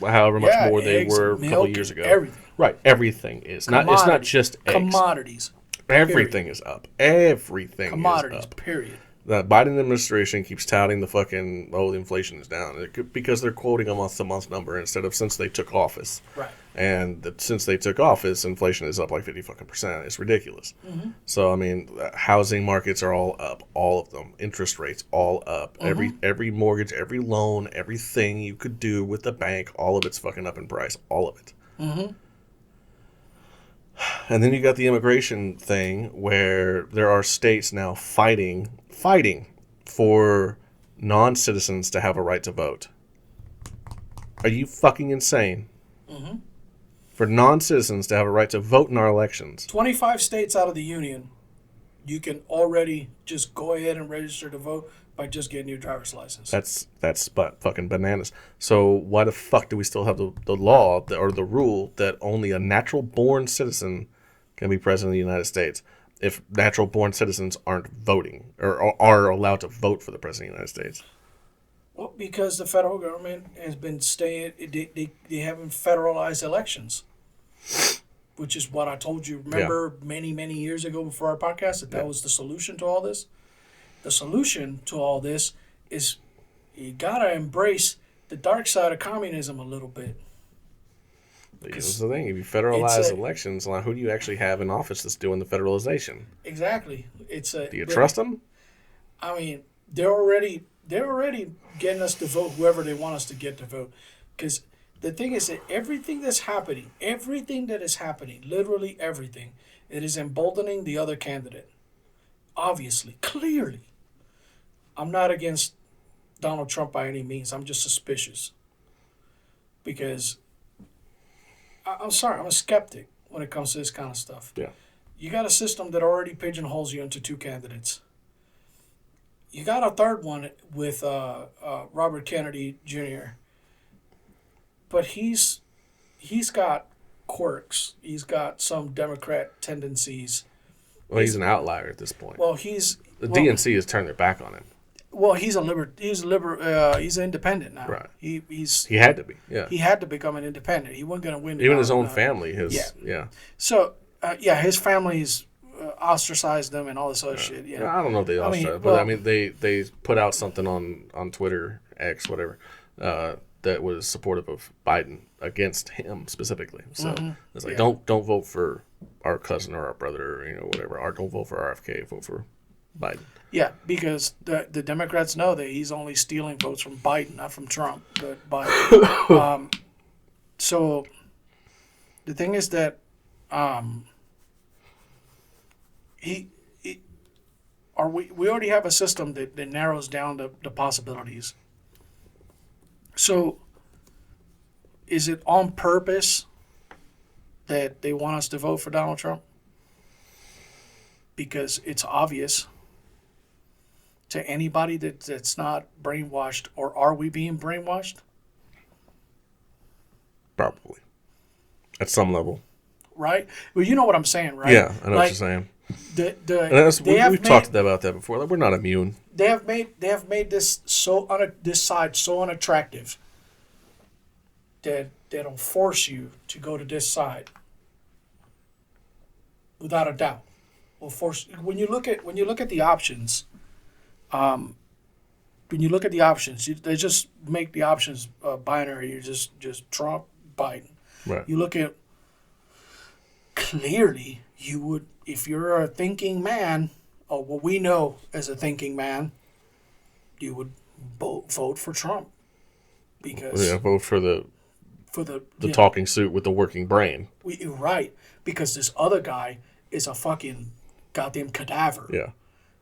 however much more they eggs, were a couple milk, years ago. everything. Right, everything is. It's not just eggs. Commodities. Everything is up. Everything Commodities, is up. period. The Biden administration keeps touting the fucking, the inflation is down. Because they're quoting a month-to-month number instead of since they took office. Right. And since they took office, inflation is up like 50%. It's ridiculous. Mm-hmm. So, I mean, housing markets are all up. All of them. Interest rates, all up. Mm-hmm. Every mortgage, every loan, everything you could do with the bank, all of it's fucking up in price. All of it. Mm-hmm. And then you got the immigration thing where there are states now fighting for non-citizens to have a right to vote. Are you fucking insane? Mm-hmm. For non-citizens to have a right to vote in our elections. 25 states out of the union, you can already just go ahead and register to vote by just getting your driver's license. That's fucking bananas. So why the fuck do we still have the law or the rule that only a natural-born citizen can be president of the United States if natural-born citizens aren't voting or are allowed to vote for the president of the United States? Well, because the federal government has been staying, they haven't federalized elections, which is what I told you. Remember many, many years ago before our podcast that was the solution to all this? The solution to all this is you got to embrace the dark side of communism a little bit. That's the thing. If you federalize elections, like, who do you actually have in office that's doing the federalization? Exactly. Do you trust them? I mean, they're already getting us to vote whoever they want us to get to vote. Because the thing is that everything that is happening, literally everything, it is emboldening the other candidate. Obviously, clearly. I'm not against Donald Trump by any means. I'm just suspicious. Because, I'm sorry, I'm a skeptic when it comes to this kind of stuff. Yeah. You got a system that already pigeonholes you into two candidates. You got a third one with Robert Kennedy Jr., but he's got quirks. He's got some Democrat tendencies. Well, he's an outlier at this point. Well, the DNC has turned their back on him. Well, he's an independent now. Right. He had to be. Yeah. He had to become an independent. He wasn't going to win. Even his own family. So his family's ostracized them and all this other shit. Yeah. I don't know if they ostracized, but I mean they put out something on Twitter, X, whatever, that was supportive of Biden against him specifically. So it's like don't vote for our cousin or our brother or whatever. Or don't vote for RFK. Vote for Biden. Yeah, because the Democrats know that he's only stealing votes from Biden, not from Trump, but Biden. So the thing is that we already have a system that narrows down the possibilities. So is it on purpose that they want us to vote for Donald Trump? Because it's obvious to anybody that's not brainwashed, or are we being brainwashed? Probably. At some level. Right? Well, you know what I'm saying, right? Yeah, I know what you're saying. We've talked about that before. Like, we're not immune. They have made this this side so unattractive that they'll force you to go to this side. Without a doubt. Will force when you look at the options. When you look at the options, they just make the options binary. You just Trump, Biden. Right. You look at clearly, you would, if you're a thinking man, or what we know as a thinking man, you would vote for Trump because vote for the talking suit with the working brain. Right, because this other guy is a fucking goddamn cadaver. Yeah.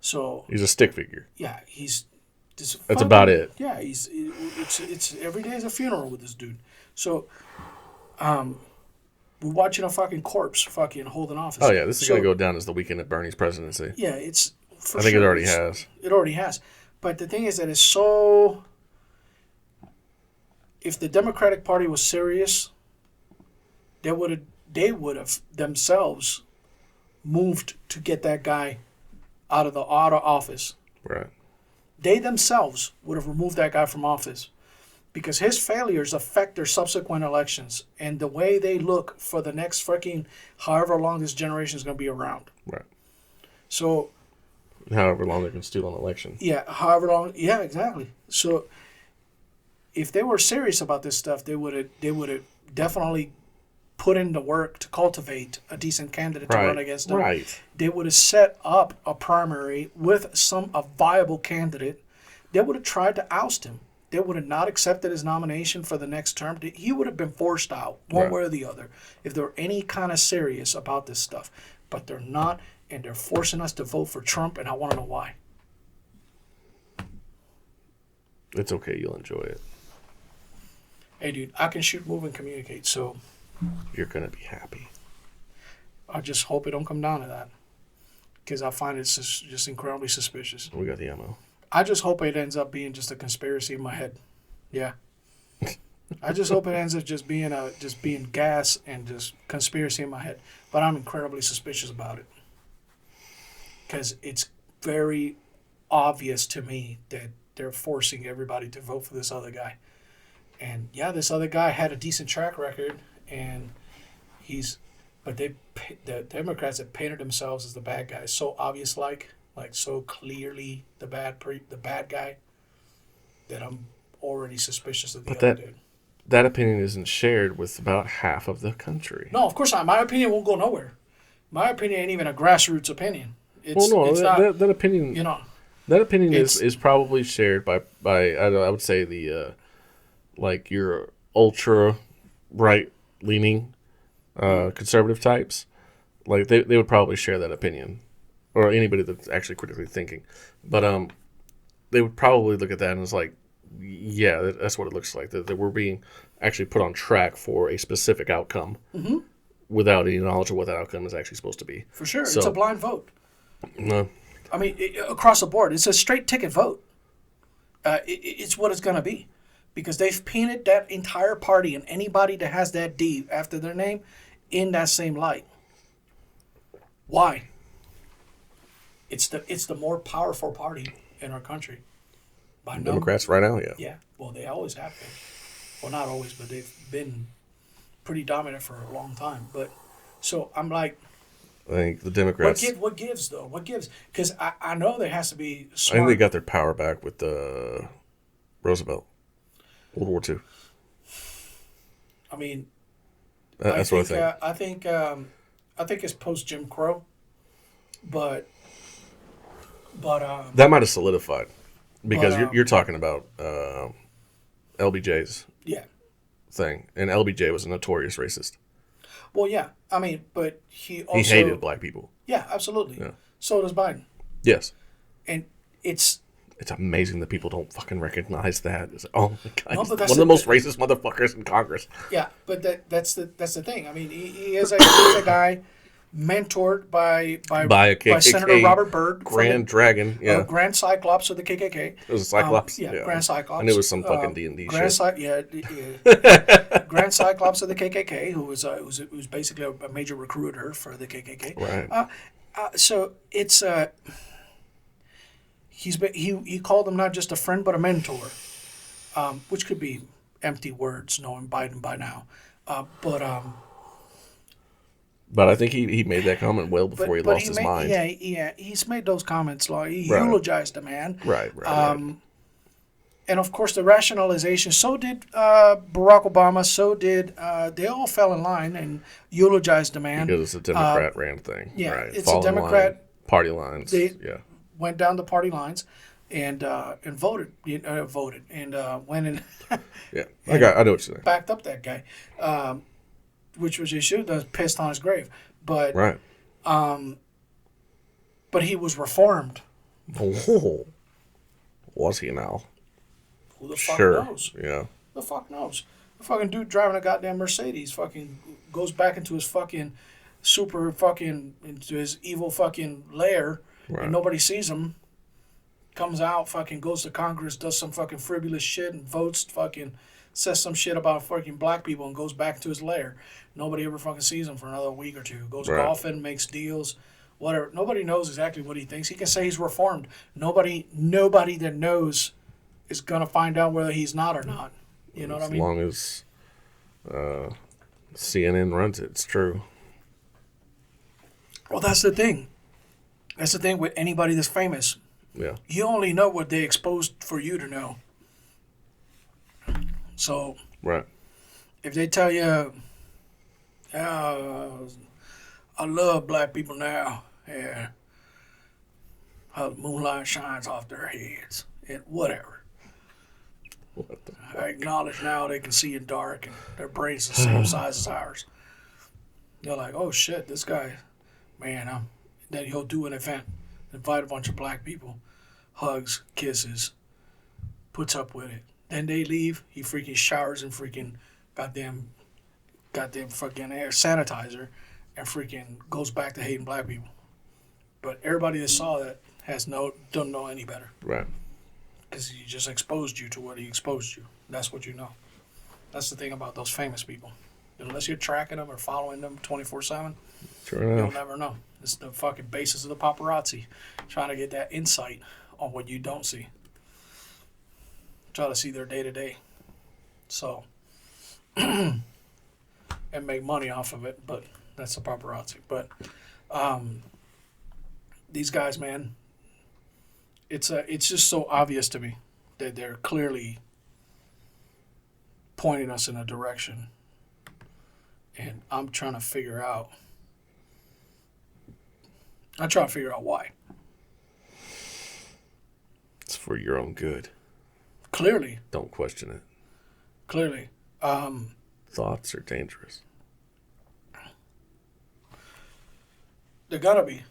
So he's a stick figure. Yeah, he's. That's about it. Yeah, it's every day is a funeral with this dude. So, we're watching a fucking corpse fucking holding office. Oh yeah, this is gonna go down as the weekend at Bernie's presidency. Yeah, it's. I think it already has. It already has, but the thing is that it's so. If the Democratic Party was serious, they would have themselves moved to get that guy out of office. Right. They themselves would have removed that guy from office because his failures affect their subsequent elections and the way they look for the next fucking however long this generation is going to be around. Right. So. However long they can steal an election. Yeah, however long. Yeah, exactly. So if they were serious about this stuff, they would have definitely put in the work to cultivate a decent candidate to run against them. Right. They would have set up a primary with a viable candidate. They would have tried to oust him. they would have not accepted his nomination for the next term, he would have been forced out one way or the other if they were any kind of serious about this stuff. But they're not, and they're forcing us to vote for Trump, and I want to know why. It's okay. You'll enjoy it. Hey, dude, I can shoot, move, and communicate, so You're going to be happy. I just hope it don't come down to that, because I find it just incredibly suspicious. We got the ammo. I just hope it ends up being just a conspiracy in my head. Yeah. I just hope it ends up just being gas and just conspiracy in my head. But I'm incredibly suspicious about it. Because it's very obvious to me that they're forcing everybody to vote for this other guy. And yeah, this other guy had a decent track record, and but the Democrats have painted themselves as the bad guys, so obvious, like so clearly the bad guy, that I'm already suspicious of the other dude. That opinion isn't shared with about half of the country. No, of course not. My opinion won't go nowhere. My opinion ain't even a grassroots opinion. That opinion. You know, that opinion is probably shared by I would say the like your ultra right leaning conservative types. Like they would probably share that opinion, or anybody that's actually critically thinking. But they would probably look at that and it's like, yeah, that's what it looks like. That we're being actually put on track for a specific outcome without any knowledge of what that outcome is actually supposed to be. For sure. It's a blind vote. No. I mean, across the board, it's a straight ticket vote. It's what it's going to be. Because they've painted that entire party and anybody that has that D after their name in that same light. Why? It's the more powerful party in our country. Democrats right now, yeah. Yeah, well, they always have been. Well, not always, but they've been pretty dominant for a long time. But so I'm like, I think the Democrats. What gives though? What gives? Because I know there has to be. Smart. I think they got their power back with Roosevelt, World War II. I mean, that's what I think. I think it's post Jim Crow, but that might have solidified. Because you're talking about LBJ's thing, and LBJ was a notorious racist. Well, yeah, I mean, but he hated black people. Yeah, absolutely. Yeah. So does Biden. Yes. And it's amazing that people don't fucking recognize that. It's like, oh my god, no, he's one of the most racist motherfuckers in Congress. Yeah, but that's the thing. I mean, he is a guy. Mentored by Senator Robert Byrd, Grand Dragon, Grand Cyclops of the KKK. It was a Cyclops, Grand Cyclops. I knew it was some fucking D&D Grand shit. Grand Cyclops of the KKK, who was basically a major recruiter for the KKK. Right. So it's he called him not just a friend but a mentor, which could be empty words, knowing Biden by now, But I think he made that comment well before he lost his mind. Yeah, he's made those comments. Like he eulogized the man. Right. And of course, the rationalization. So did Barack Obama. So did they all fell in line and eulogized the man because it's a Democrat ran thing. Yeah, right. It's a Democrat party lines. They went down the party lines and voted. Voted and went in. Yeah, I know what you're saying. Backed up that guy. Which was he should have pissed on his grave, but but he was reformed. Oh, was he now? Who the fuck knows? Yeah. Who the fuck knows? The fucking dude driving a goddamn Mercedes fucking goes back into his fucking into his evil fucking lair, and nobody sees him. Comes out, fucking goes to Congress, does some fucking frivolous shit, and votes fucking. Says some shit about fucking black people and goes back to his lair. Nobody ever fucking sees him for another week or two. Goes golfing, makes deals, whatever. Nobody knows exactly what he thinks. He can say he's reformed. Nobody that knows is gonna find out whether he's not or not. You know what I mean? As long as CNN runs it, it's true. Well, that's the thing. That's the thing with anybody that's famous. Yeah. You only know what they exposed for you to know. So, if they tell you, I love black people now, yeah, how the moonlight shines off their heads, and whatever. I acknowledge now they can see in dark and their brains the same size as ours. They're like, oh shit, this guy, man, then he'll do an event, invite a bunch of black people, hugs, kisses, puts up with it. Then they leave, he freaking showers in freaking goddamn fucking air sanitizer and freaking goes back to hating black people. But everybody that saw that don't know any better. Right. Because he just exposed you to what he exposed you. That's what you know. That's the thing about those famous people. Unless you're tracking them or following them 24/7, you'll never know. It's the fucking basis of the paparazzi, trying to get that insight on what you don't see. Try to see their day to day. So, and make money off of it, but that's the paparazzi. But these guys, man, it's just so obvious to me that they're clearly pointing us in a direction, and I'm trying to figure out why. It's for your own good. Clearly. Don't question it. Clearly. Thoughts are dangerous. They're gonna be.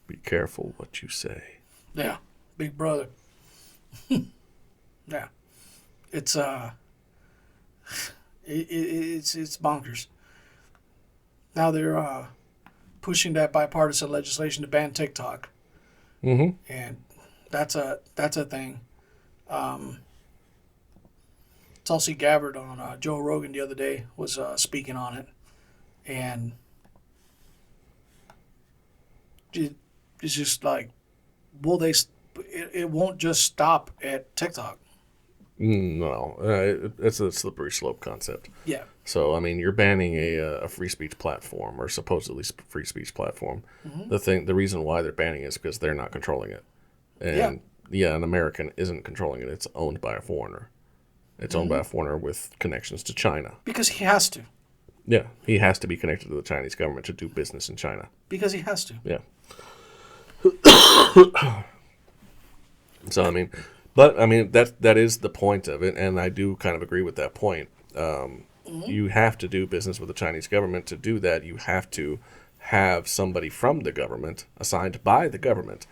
Be careful what you say. Yeah, big brother. Yeah, it's it's bonkers. Now they're pushing that bipartisan legislation to ban TikTok, and that's a thing. Tulsi Gabbard on Joe Rogan the other day was speaking on it, and it's just like, will they? It won't just stop at TikTok. No, it's a slippery slope concept. Yeah. So I mean, you're banning a free speech platform or supposedly free speech platform. The reason why they're banning it is because they're not controlling it, and an American isn't controlling it. It's owned by a foreigner. It's owned by a foreigner with connections to China. Because he has to. Yeah, he has to be connected to the Chinese government to do business in China. Because he has to. Yeah. So I mean, that is the point of it, and I do kind of agree with that point. You have to do business with the Chinese government. To do that, you have to have somebody from the government, assigned by the government,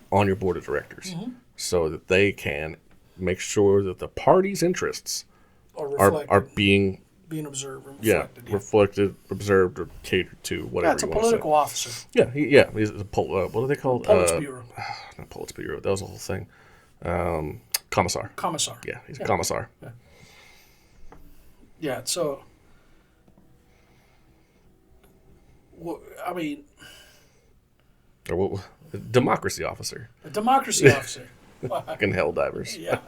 on your board of directors, so that they can make sure that the party's interests are being observed and reflected. Reflected, observed, or catered to, whatever. Yeah, it's a political officer. Yeah, he's a what are they called? Politburo. Not Politburo. That was the whole thing. Commissar. Commissar. Yeah, he's a commissar. Yeah. So, I mean, or democracy officer. A democracy officer. Fucking hell divers. Yeah.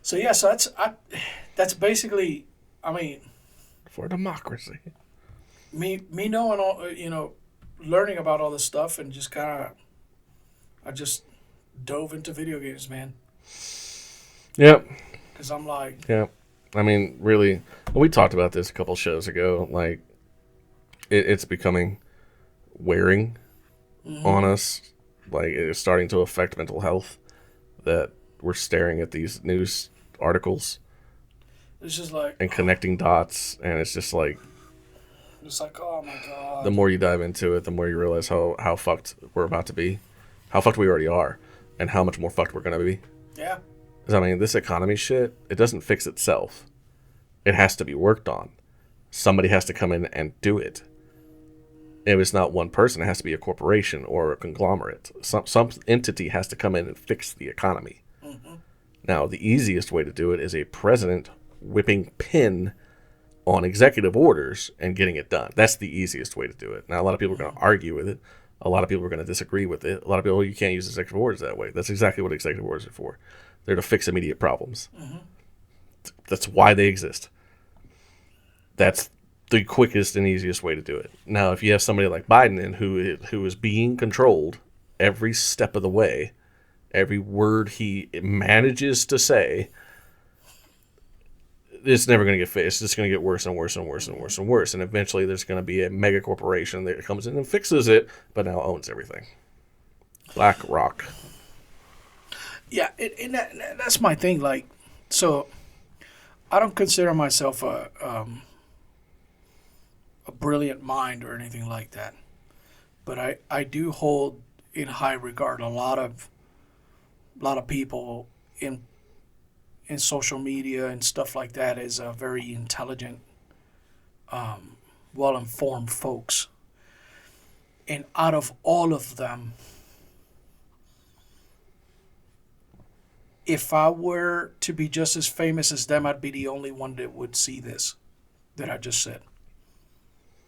So that's basically, I mean, for democracy. Me knowing all, learning about all this stuff and just I just dove into video games, man. Yep. Because I'm like. Yeah. I mean, really, we talked about this a couple shows ago. Like, it's becoming wearing on us. Like, it's starting to affect mental health, that we're staring at these news articles. It's just like. And connecting dots, and it's just like. It's like, oh my God. The more you dive into it, the more you realize how fucked we're about to be. How fucked we already are. And how much more fucked we're going to be. Yeah. Because, I mean, this economy shit, it doesn't fix itself. It has to be worked on. Somebody has to come in and do it. If it's not one person, it has to be a corporation or a conglomerate. Some entity has to come in and fix the economy. Now, the easiest way to do it is a president whipping pin on executive orders and getting it done. That's the easiest way to do it. Now, a lot of people are going to argue with it. A lot of people are going to disagree with it. A lot of people, you can't use executive orders that way. That's exactly what executive orders are for. They're to fix immediate problems. That's why they exist. That's the quickest and easiest way to do it. Now, if you have somebody like Biden in who is being controlled every step of the way, every word he manages to say, it's never going to get fixed. It's just going to get worse and worse and worse and worse and worse. And eventually there's going to be a mega corporation that comes in and fixes it, but now owns everything. BlackRock. Yeah, that's my thing. Like, so I don't consider myself a brilliant mind or anything like that, but I do hold in high regard a lot of people in social media and stuff like that as very intelligent, well informed folks. And out of all of them, if I were to be just as famous as them, I'd be the only one that would see this that I just said.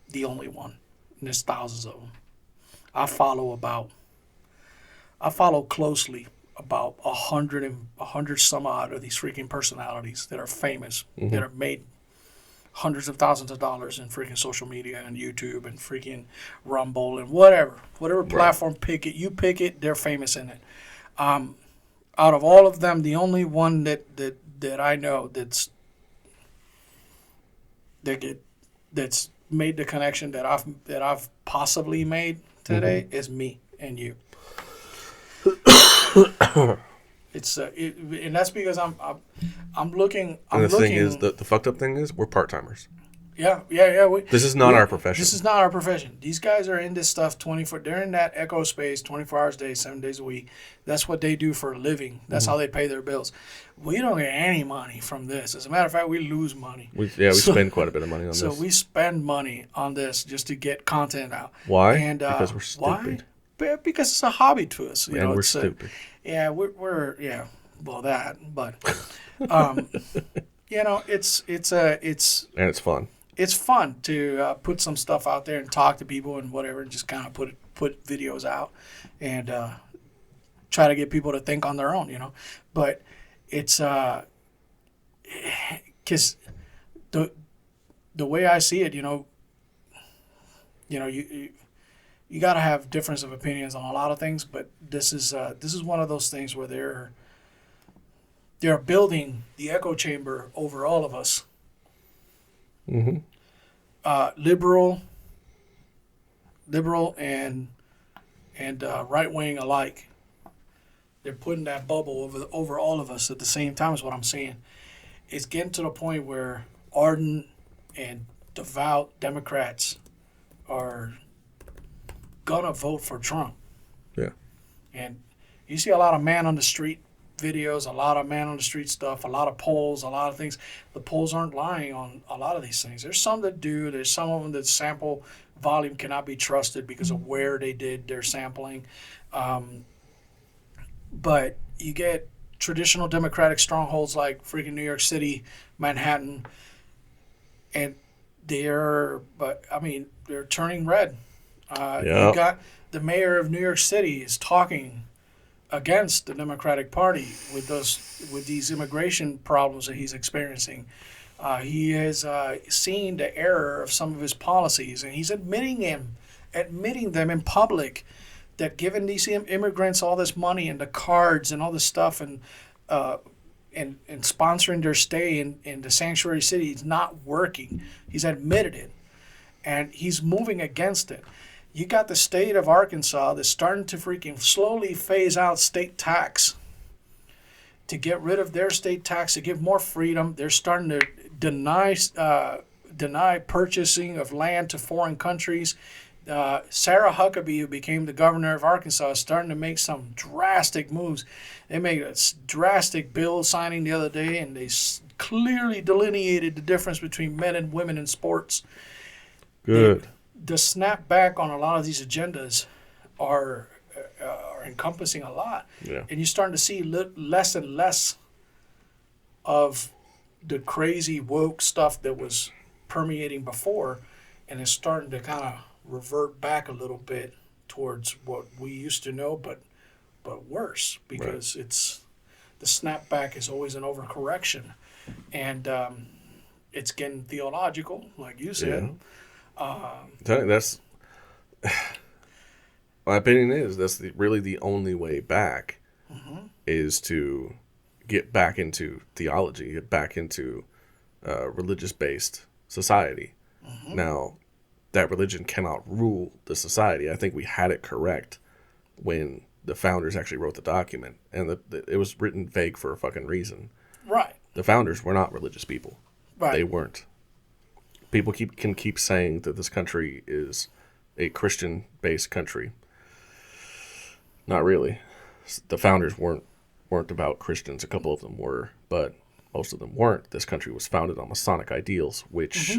The only one. And there's thousands of them. I follow about. I follow closely about a hundred some odd of these freaking personalities that are famous, that have made hundreds of thousands of dollars in freaking social media and YouTube and freaking Rumble and whatever platform you pick it, they're famous in it. Out of all of them, the only one that I know that's made the connection that I've possibly made today is me and you. It's and that's because I'm looking. And the thing is, the fucked up thing is, we're part timers. Yeah. This is not our profession. This is not our profession. These guys are in this stuff 24. They're in that echo space 24 hours a day, 7 days a week. That's what they do for a living. That's how they pay their bills. We don't get any money from this. As a matter of fact, we lose money. We spend quite a bit of money on this. So we spend money on this just to get content out. Why? And, because we're stupid. Why? Because it's a hobby to us. And we're stupid. We're well that, but it's and it's fun. It's fun to put some stuff out there and talk to people and whatever, and just kind of put videos out and try to get people to think on their own, But it's because the way I see it, you got to have difference of opinions on a lot of things, but this is one of those things where they're building the echo chamber over all of us. Mm-hmm. Liberal and right wing alike. They're putting that bubble over all of us at the same time. Is what I'm saying. It's getting to the point where ardent and devout Democrats are gonna vote for Trump. Yeah. And you see a lot of man on the street videos, a lot of man on the street stuff, a lot of polls, a lot of things. The polls aren't lying on a lot of these things. There's some that do. There's some of them that sample volume cannot be trusted because of where they did their sampling. But you get traditional Democratic strongholds like freaking New York City, Manhattan, and they're turning red. You got the mayor of New York City is talking against the Democratic Party with these immigration problems that he's experiencing. He has seen the error of some of his policies, and he's admitting them in public that giving these immigrants all this money and the cards and all this stuff and sponsoring their stay in the sanctuary city is not working. He's admitted it, and he's moving against it. You got the state of Arkansas that's starting to freaking slowly phase out state tax to get rid of their state tax, to give more freedom. They're starting to deny purchasing of land to foreign countries. Sarah Huckabee, who became the governor of Arkansas, is starting to make some drastic moves. They made a drastic bill signing the other day, and they clearly delineated the difference between men and women in sports. Good. The snap back on a lot of these agendas are encompassing a lot. Yeah. And you're starting to see less and less of the crazy woke stuff that was permeating before, and it's starting to kind of revert back a little bit towards what we used to know, but worse, because it's the snapback is always an overcorrection, and it's getting theological, like you said. Yeah. That's my opinion is that's really the only way back is to get back into theology, get back into religious-based society. Now, that religion cannot rule the society. I think we had it correct when the founders actually wrote the document, and it was written vague for a fucking reason. Right. The founders were not religious people. Right. They weren't. People can keep saying that this country is a Christian-based country. Not really. The founders weren't about Christians. A couple of them were, but most of them weren't. This country was founded on Masonic ideals, which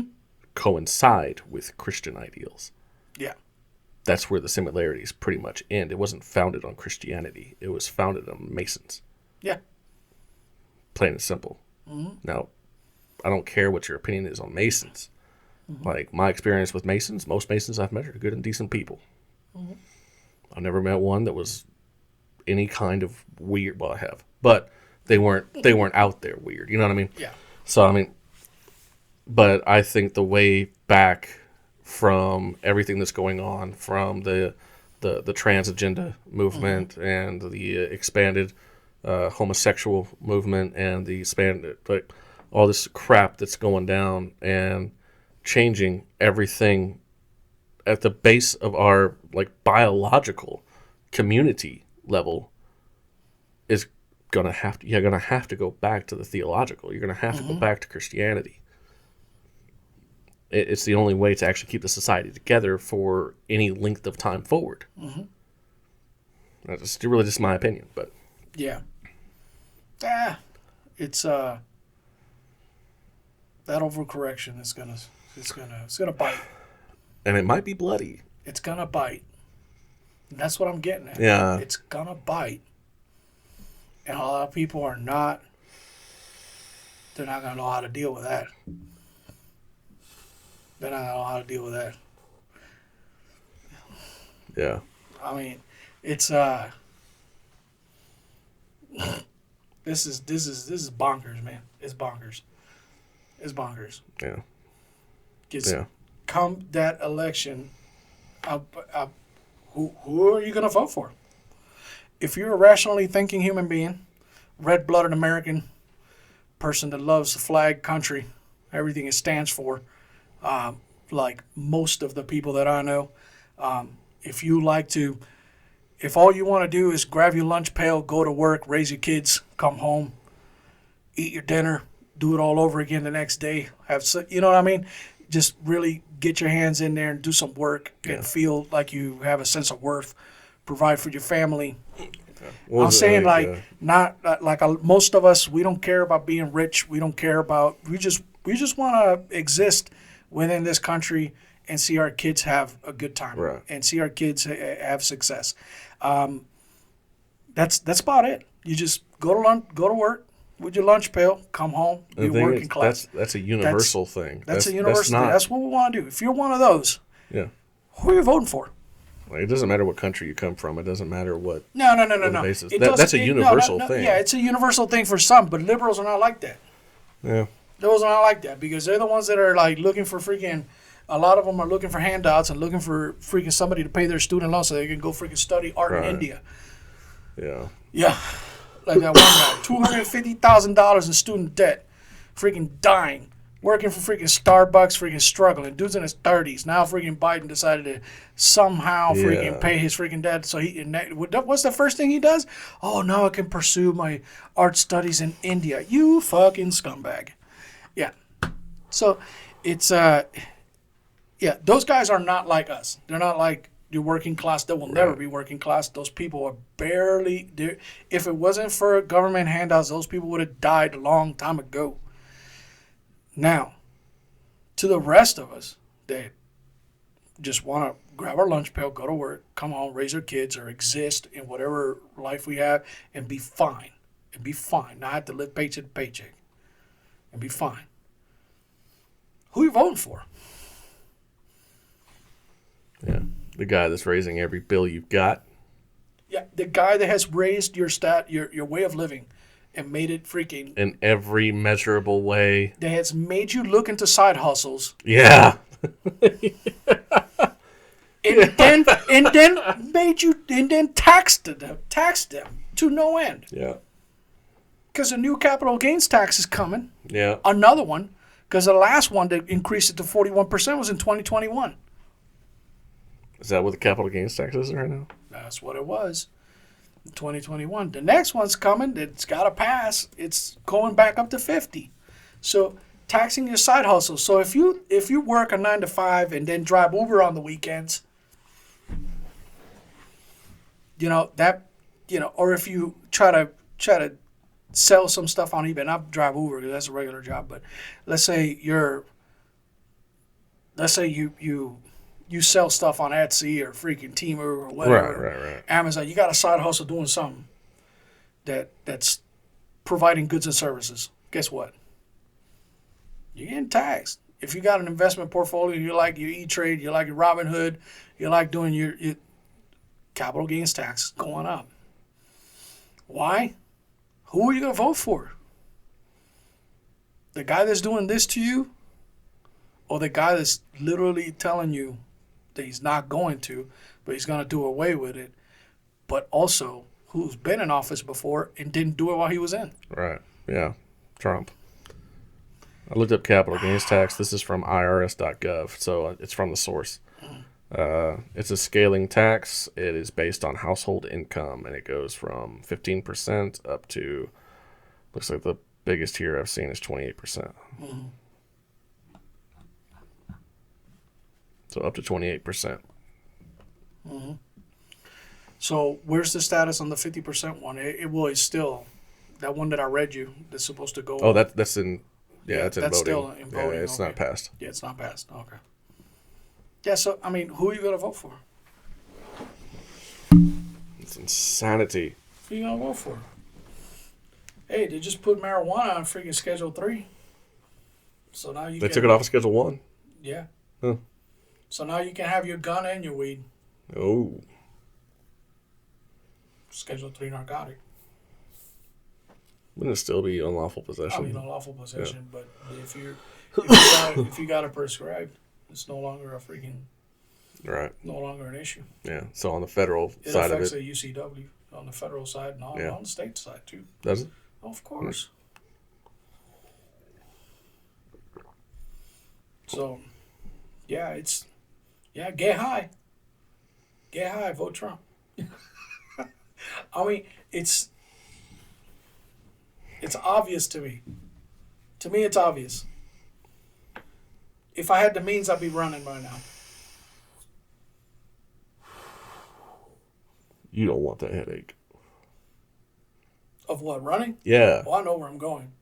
coincide with Christian ideals. Yeah. That's where the similarities pretty much end. It wasn't founded on Christianity. It was founded on Masons. Yeah. Plain and simple. Now, I don't care what your opinion is on Masons. Like, my experience with Masons, most Masons I've met are good and decent people. I've never met one that was any kind of weird. Well, I have. But they weren't out there weird. You know what I mean? Yeah. So, I mean, but I think the way back from everything that's going on, from the trans agenda movement and the expanded homosexual movement and the expanded, like, all this crap that's going down and changing everything at the base of our, like, biological community level is you're gonna have to go back to the theological. You're gonna have to go back to Christianity. It's the only way to actually keep the society together for any length of time forward. That's really just my opinion, but yeah, it's that overcorrection is gonna bite, and it might be bloody. It's gonna bite. And that's what I'm getting at. Yeah, it's gonna bite, and a lot of people are not. They're not gonna know how to deal with that. They're not gonna know how to deal with that. Yeah. I mean, it's this is bonkers, man. It's bonkers. It's bonkers. Yeah. Come that election, who are you gonna vote for? If you're a rationally thinking human being, red-blooded American person that loves the flag, country, everything it stands for. Like most of the people that I know, if all you want to do is grab your lunch pail, go to work, raise your kids, come home, eat your dinner, do it all over again the next day, you know what I mean? Just really get your hands in there and do some work and feel like you have a sense of worth, provide for your family. I'm saying not like most of us, we don't care about being rich. We don't care about, we just want to exist within this country and see our kids have a good time and see our kids have success. That's about it. You just go to work with your lunch pail, come home, be working class. That's a universal thing. That's a universal thing. That's what we want to do. If you're one of those, who are you voting for? Like, it doesn't matter what country you come from. It doesn't matter what. No. That's a universal thing. Yeah, it's a universal thing for some, but liberals are not like that. Yeah. Those are not like that because they're the ones that are like looking for freaking. A lot of them are looking for handouts and looking for freaking somebody to pay their student loans so they can go freaking study art in India. Yeah. Yeah. Like that one guy, $250,000 in student debt, freaking dying, working for freaking Starbucks, freaking struggling. Dude's in his 30s. Now freaking Biden decided to somehow freaking pay his freaking debt. So what's the first thing he does? Oh, now I can pursue my art studies in India. You fucking scumbag. Yeah. So it's those guys are not like us. They're not like your working class. They will never be working class. Those people are barely there. If it wasn't for government handouts, those people would have died a long time ago. Now, to the rest of us that just want to grab our lunch pail, go to work, come home, raise our kids, or exist in whatever life we have and be fine. And be fine. Not have to live paycheck to paycheck. And be fine. Who are you voting for? Yeah. The guy that's raising every bill you've got. Yeah, the guy that has raised your way of living and made it freaking... In every measurable way. That has made you look into side hustles. Yeah. and then made you... And then taxed them to no end. Yeah. Because a new capital gains tax is coming. Yeah. Another one. Because the last one that increased it to 41% was in 2021. Is that what the capital gains tax is right now? That's what it was. 2021. The next one's coming. It's got to pass. It's going back up to 50. So taxing your side hustle. So if you work a 9 to 5 and then drive Uber on the weekends, or if you try to sell some stuff on eBay, not drive Uber because that's a regular job, but let's say you sell stuff on Etsy or freaking Temu or whatever, Right. Amazon. You got a side hustle doing something that's providing goods and services. Guess what? You're getting taxed. If you got an investment portfolio, you like your E-Trade, you like your Robinhood, you like doing your capital gains tax going up. Why? Who are you going to vote for? The guy that's doing this to you, or the guy that's literally telling you that he's not going to, but he's going to do away with it, but also who's been in office before and didn't do it while he was in? Right. Yeah. Trump. I looked up capital gains tax. This is from irs.gov, so it's from the source. It's a scaling tax. It is based on household income, and it goes from 15% up to, looks like the biggest here I've seen is 28%. Mm-hmm. So up to 28%. Mm-hmm. So where's the status on the 50% one? It's still that one that I read you that's supposed to go. Oh, that's in, that's in that's voting. still in voting. Yeah, it's okay. not passed. Yeah, it's not passed. Okay. Yeah, so, I mean, who are you going to vote for? It's insanity. Who are you going to vote for? Hey, they just put marijuana on freaking Schedule 3. So now you They took it off of Schedule 1? Yeah. Huh. So now you can have your gun and your weed. Oh. Schedule 3 narcotic. Wouldn't it still be unlawful possession? I mean, unlawful possession, but if you got it prescribed, it's no longer a freaking, Right. no longer an issue. Yeah. So on the federal It side of affects it, the UCW on the federal side and on the state side too. does it? Oh, of course. So, get high. Get high, vote Trump. I mean, it's obvious to me. To me, it's obvious. If I had the means, I'd be running right now. You don't want that headache. Of what, running? Yeah. Oh, I know where I'm going.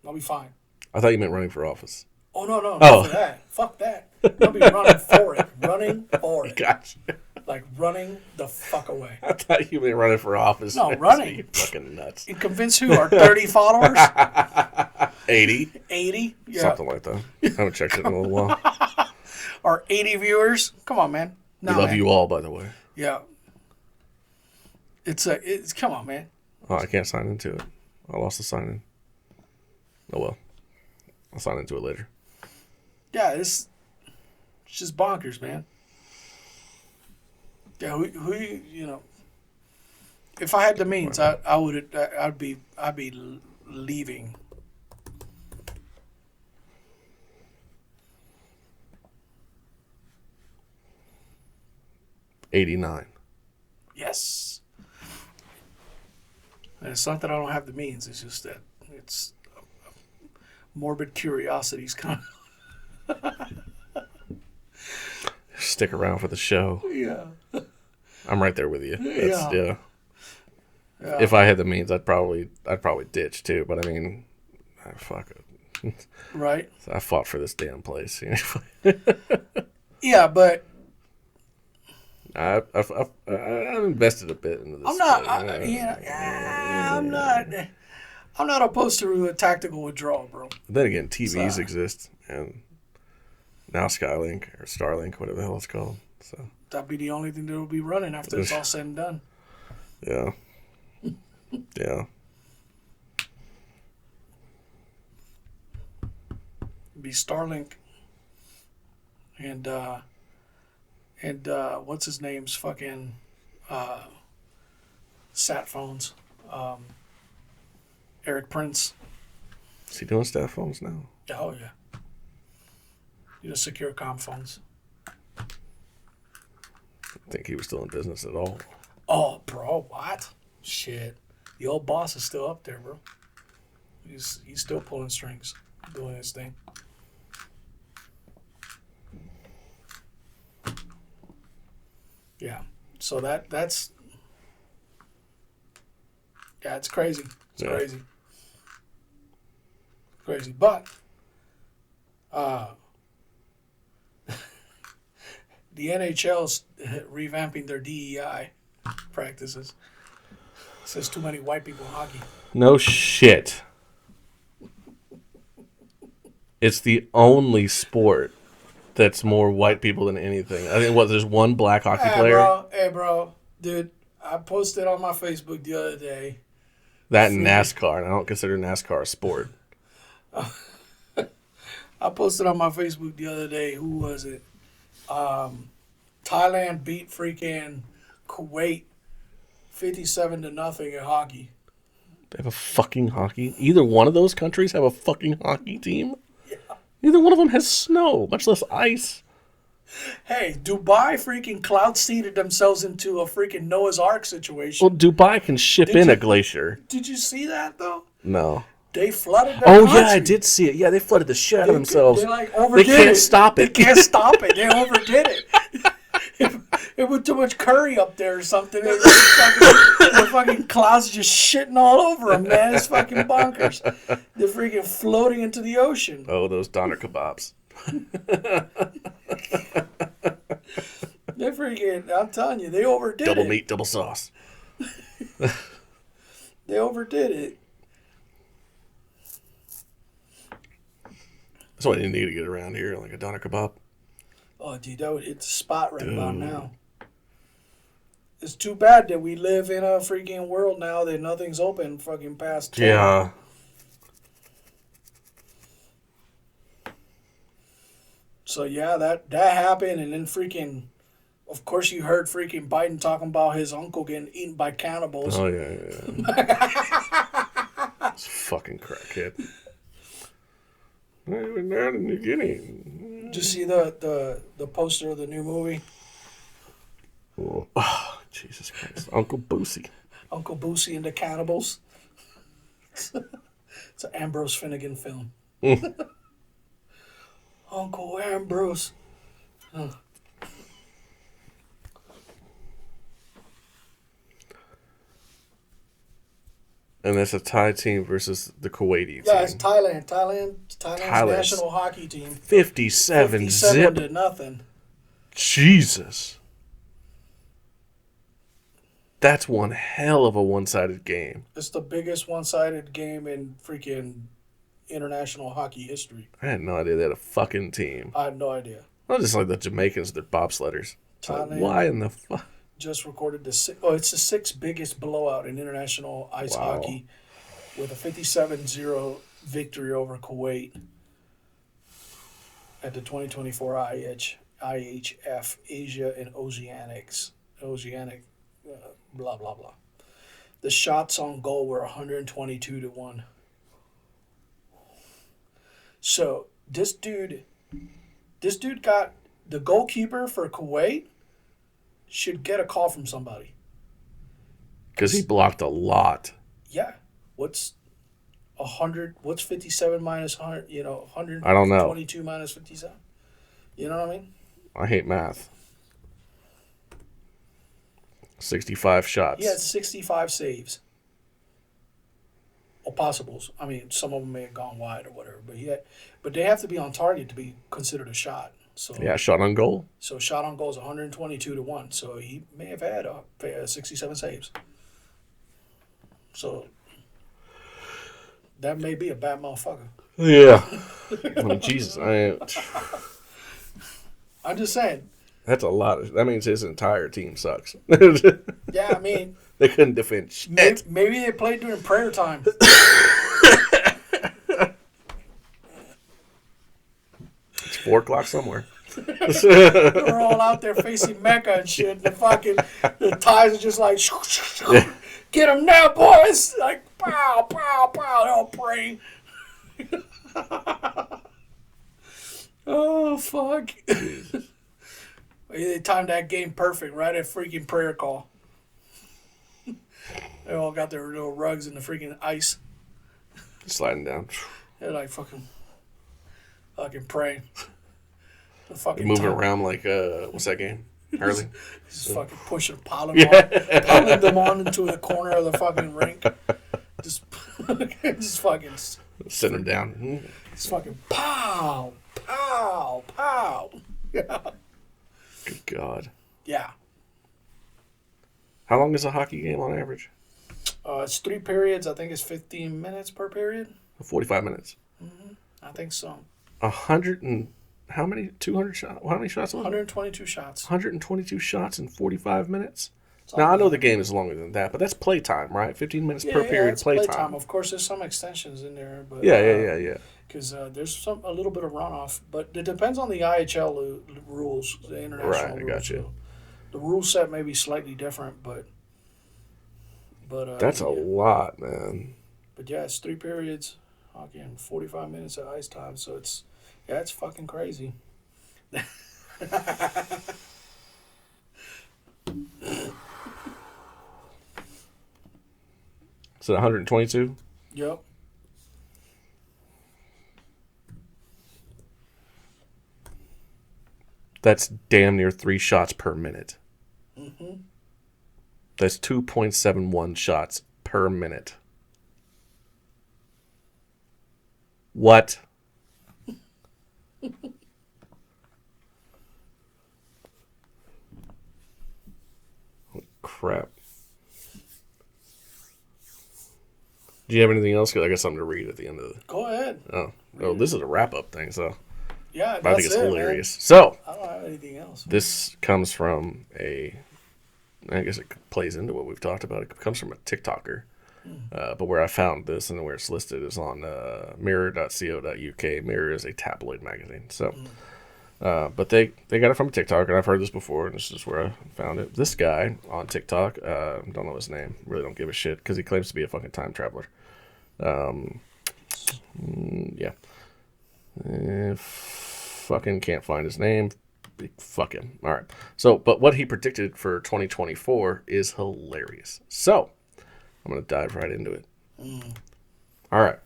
I'll be fine. I thought you meant running for office. Oh, no, not Oh. for that. Fuck that. I'll be running for it. Running for it. Gotcha. Like running the fuck away. I thought you meant running for office. No, running. You fucking nuts. And convince who? Our 30 followers? 80? 80? Yeah. Something like that. I haven't checked it in a little while. Our 80 viewers? Come on, man. We love you all, by the way. Yeah. It's come on, man. Oh, I can't sign into it. I lost the sign in. Oh, well. I'll sign into it later. Yeah, it's just bonkers, man. Yeah, who you know? If I had the means, I'd be leaving. $89. Yes. And it's not that I don't have the means. It's just that it's morbid curiosity's kind of. Stick around for the show. Yeah. I'm right there with you. Yeah. If I had the means, I'd probably ditch too. But I mean, fuck it. Right. I fought for this damn place. Yeah, but I've invested a bit into this. I'm not. I'm not opposed to a tactical withdrawal, bro. Then again, TVs exist, and now Skylink or Starlink, whatever the hell it's called. So That'd be the only thing that will be running after it's all said and done. yeah, yeah. It'd be Starlink and what's his name's fucking sat phones. Eric Prince. Is he doing stat phones now? Oh yeah. Secure comm phones. I think he was still in business at all. Oh, bro, what? Shit. The old boss is still up there, bro. He's still pulling strings, doing his thing. Yeah. So that's yeah, it's crazy. It's crazy. Crazy. But the NHL's revamping their DEI practices. Says too many white people in hockey. No shit. It's the only sport that's more white people than anything. I think there's one black hockey player. Hey, bro. Dude, I posted on my Facebook the other day. That and NASCAR, and I don't consider NASCAR a sport. I posted on my Facebook the other day, who was it? Thailand beat freaking Kuwait 57-0 in hockey. They have a fucking hockey. Either one of those countries have a fucking hockey team. Yeah. Neither one of them has snow, much less ice. Hey, Dubai freaking cloud seeded themselves into a freaking Noah's Ark situation. Well, Dubai can ship a glacier. Did you see that though? No. They flooded their country. Yeah, I did see it. Yeah, they flooded the shit out of themselves. They like overdid They can't stop it. They can't stop it. They overdid it. It was too much curry up there or something. The fucking clouds just shitting all over them, man. It's fucking bonkers. They're freaking floating into the ocean. Oh, those doner kebabs. They're freaking, I'm telling you, they overdid double it. Double meat, double sauce. They overdid it. That's what you need to get around here, like a doner kebab. Oh, dude, that would hit the spot right about now. It's too bad that we live in a freaking world now that nothing's open fucking past 10. Yeah. So, yeah, that happened, and then freaking, of course, you heard freaking Biden talking about his uncle getting eaten by cannibals. Oh, yeah. It's fucking crackhead. I was down in New Guinea. Did you see the poster of the new movie? Oh, Jesus Christ. Uncle Boosie. Uncle Boosie and the Cannibals. It's an Ambrose Finnegan film. Uncle Ambrose. Huh. And that's a Thai team versus the Kuwaiti team. Yeah, it's Thailand's national hockey team. 57 zip. 57-0. Jesus. That's one hell of a one-sided game. It's the biggest one-sided game in freaking international hockey history. I had no idea they had a fucking team. I had no idea. Well, just like the Jamaicans, they're bobsledders. Thailand Why in the fuck? Just recorded it's the sixth biggest blowout in international ice hockey with a 57-0 victory over Kuwait at the 2024 IHF Asia and Oceanic blah blah blah. The shots on goal were 122-1. So this dude got the goalkeeper for Kuwait should get a call from somebody. Because he blocked a lot. Yeah. What's 100? What's 57 minus 100? 100. I don't know. 22 minus 57. You know what I mean? I hate math. 65 shots. He had 65 saves. Or possibles. I mean, some of them may have gone wide or whatever, but they have to be on target to be considered a shot. So yeah, shot on goal. So shot on goal is 122-1. So he may have had 67 saves. So that may be a bad motherfucker. Yeah. Jesus, I'm just saying. That's a lot. That means his entire team sucks. Yeah, I mean. They couldn't defend shit. Maybe they played during prayer time. It's 4 o'clock somewhere. We're all out there facing Mecca and shit. The ties are just like, get them now, boys! Like, pow, pow, pow. They're all praying. Oh, fuck. They timed that game perfect right at freaking prayer call. They all got their little rugs in the freaking ice. Sliding down. They're like fucking praying. The fucking Moving time. around like, what's that game? Hurling? Just fucking pushing, piling them on into the corner of the fucking rink. Just fucking. Sitting them down. Just fucking pow, pow, pow. Yeah. Good God. Yeah. How long is a hockey game on average? It's 3 periods. I think it's 15 minutes per period. 45 minutes. Mm-hmm. I think so. 100 and how many? 200 shots? How many shots? 122 shots. 122 shots in 45 minutes. Now I know the game is longer than that, but that's playtime, right? 15 minutes per period of playtime. Of course, there's some extensions in there, but yeah. Because there's a little bit of runoff, but it depends on the IHL rules, the international rules. Right, I got you. So the rule set may be slightly different, but that's a lot, man. But yeah, it's 3 periods, hockey, and 45 minutes of ice time. So it's fucking crazy. Is it 122? Yep. That's damn near 3 shots per minute. Mm-hmm. That's 2.71 shots per minute. What? Holy crap. Do you have anything else? Because I got something to read at the end of the... Go ahead. Oh, this is a wrap-up thing, so... Yeah, I think it's hilarious. Man. So, I don't have anything else. This comes from I guess it plays into what we've talked about. It comes from a TikToker. But where I found this and where it's listed is on mirror.co.uk. Mirror is a tabloid magazine. So, but they got it from TikTok, and I've heard this before, and this is where I found it. This guy on TikTok, don't know his name, really don't give a shit, because he claims to be a fucking time traveler. Yeah. Fucking can't find his name. Fuck him. All right. So, but what he predicted for 2024 is hilarious. So, I'm going to dive right into it. All right.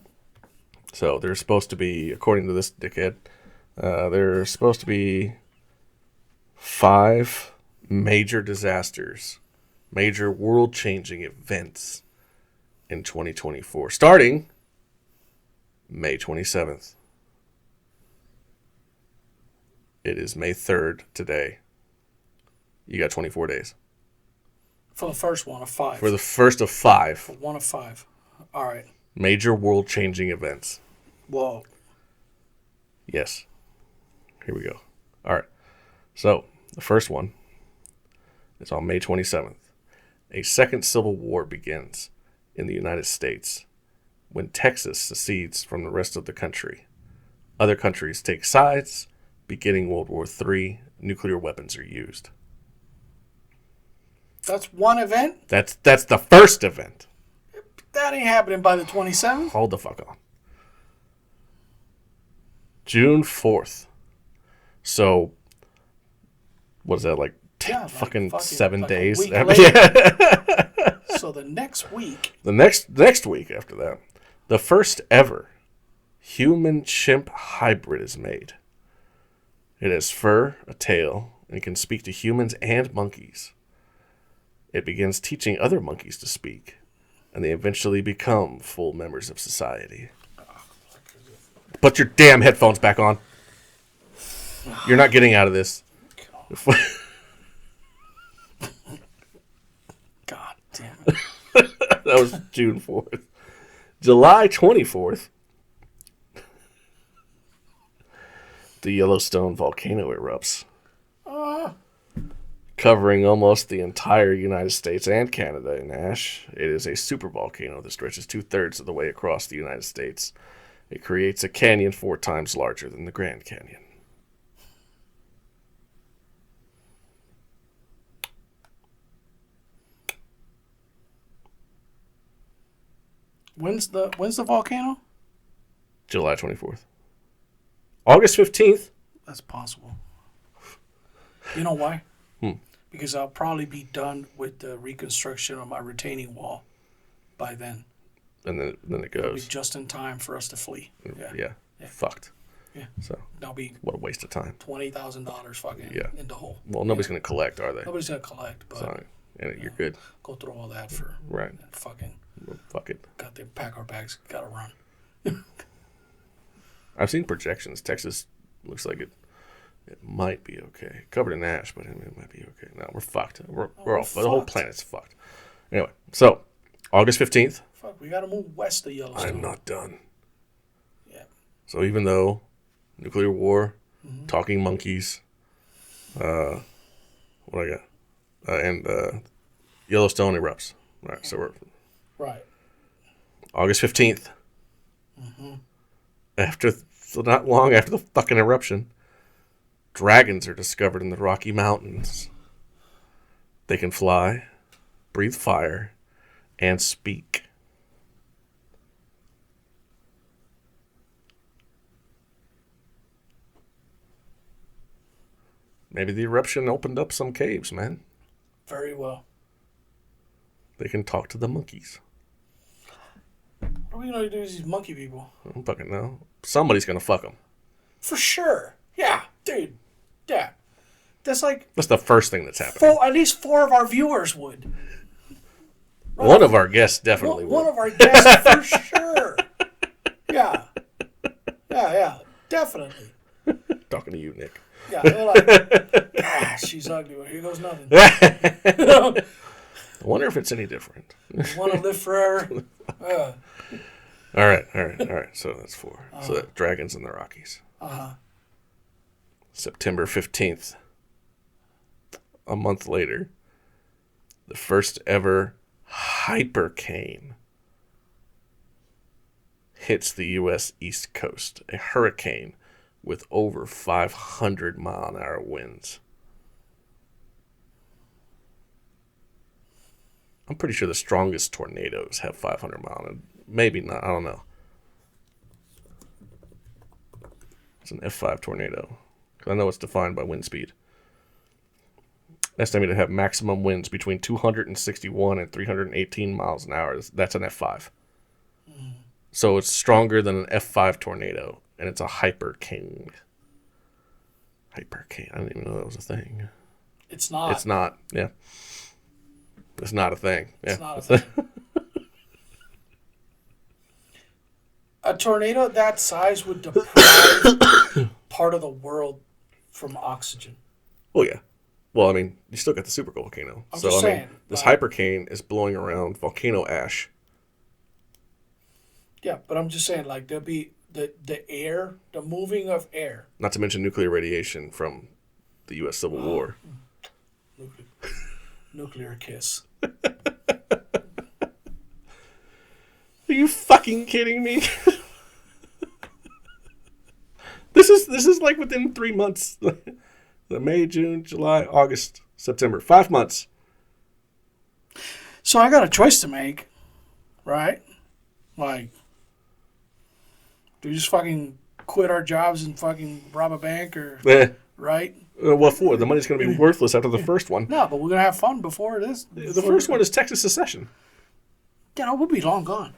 So, there's supposed to be, according to this dickhead, there's supposed to be 5 major disasters, major world-changing events in 2024, starting May 27th. It is May 3rd today. You got 24 days. For the first one of 5. For the first of 5. For one of 5. All right. Major world-changing events. Whoa. Yes. Here we go. All right. So, the first one is on May 27th. A second civil war begins in the United States when Texas secedes from the rest of the country. Other countries take sides. Beginning World War III, nuclear weapons are used. That's one event? That's the first event. That ain't happening by the 27th. Hold the fuck on. June 4th. So, what is that, like, fucking 7 days? Yeah. So the next week. The next week after that, the first ever human-chimp hybrid is made. It has fur, a tail, and can speak to humans and monkeys. It begins teaching other monkeys to speak, and they eventually become full members of society. Put your damn headphones back on. You're not getting out of this. God damn it. That was June 4th. July 24th. The Yellowstone volcano erupts, covering almost the entire United States and Canada in ash. It is a supervolcano that stretches 2/3 of the way across the United States. It creates a canyon 4 times larger than the Grand Canyon. When's the volcano? July 24th. August 15th. That's possible. You know why? because I'll probably be done with the reconstruction of my retaining wall by then. And then it It'll be goes. just in time for us to flee. Yeah. Fucked. Yeah. So That'll be what a waste of time. $20,000 fucking in the hole. Well, nobody's gonna collect, are they? Nobody's gonna collect, but So, and you're good. go through all that for Right. fucking. Well, fuck it. Got to pack our bags. Gotta run. I've seen projections. Texas looks like it might be okay. Covered in ash, but it might be okay. No, we're fucked. We're all fucked. the whole planet's fucked. Anyway, so August 15th. Fuck, we gotta move west of Yellowstone. I'm not done. Yeah. So even though nuclear war, talking monkeys, what I got, and Yellowstone erupts. All right, so we're Right. August 15th. So not long after the fucking eruption, dragons are discovered in the Rocky Mountains. They can fly, breathe fire, and speak. Maybe the eruption opened up some caves, man. Very well. They can talk to the monkeys. What are we gonna do with these monkey people? I don't fucking know. Somebody's gonna fuck them. For sure. Yeah, dude. Yeah. That's like That's the first thing that's happening. at least 4 of our viewers would. Right? One of our guests definitely One would. of our guests for sure. Yeah. Yeah, definitely. Talking to you, Nick. Yeah, they're like, she's ugly, but here goes nothing. You I wonder if it's any different. want to live forever? All right. So that's 4. So that dragons in the Rockies. September 15th. A month later, the first ever hypercane hits the U.S. East Coast. A hurricane with over 500 mile an hour winds. I'm pretty sure the strongest tornadoes have 500 mile an hour. Maybe not. I don't know. It's an F5 tornado. I know it's defined by wind speed. Estimated to have maximum winds between 261 and 318 miles an hour. That's an F5. So it's stronger than an F5 tornado, and it's a hypercane. Hypercane. I didn't even know that was a thing. It's not. It's not. Yeah. It's not a thing. Yeah. It's not a thing. A tornado that size would deprive part of the world from oxygen. Oh, yeah. Well, I mean, you still got the super volcano. I'm So, just I mean, saying, this hypercane is blowing around volcano ash. Yeah, but I'm just saying, like, there'll be the air, the moving of air. Not to mention nuclear radiation from the U.S. Civil War. Nuclear kiss. Are you fucking kidding me? This is like within 3 months. The May, June, July, August, September. 5 months. So I got a choice to make, right? Like, do we just fucking quit our jobs and fucking rob a bank or, right? What for? The money's going to be worthless after the first one. No, but we're going to have fun before this. The first one is Texas secession. Yeah, we'll be long gone.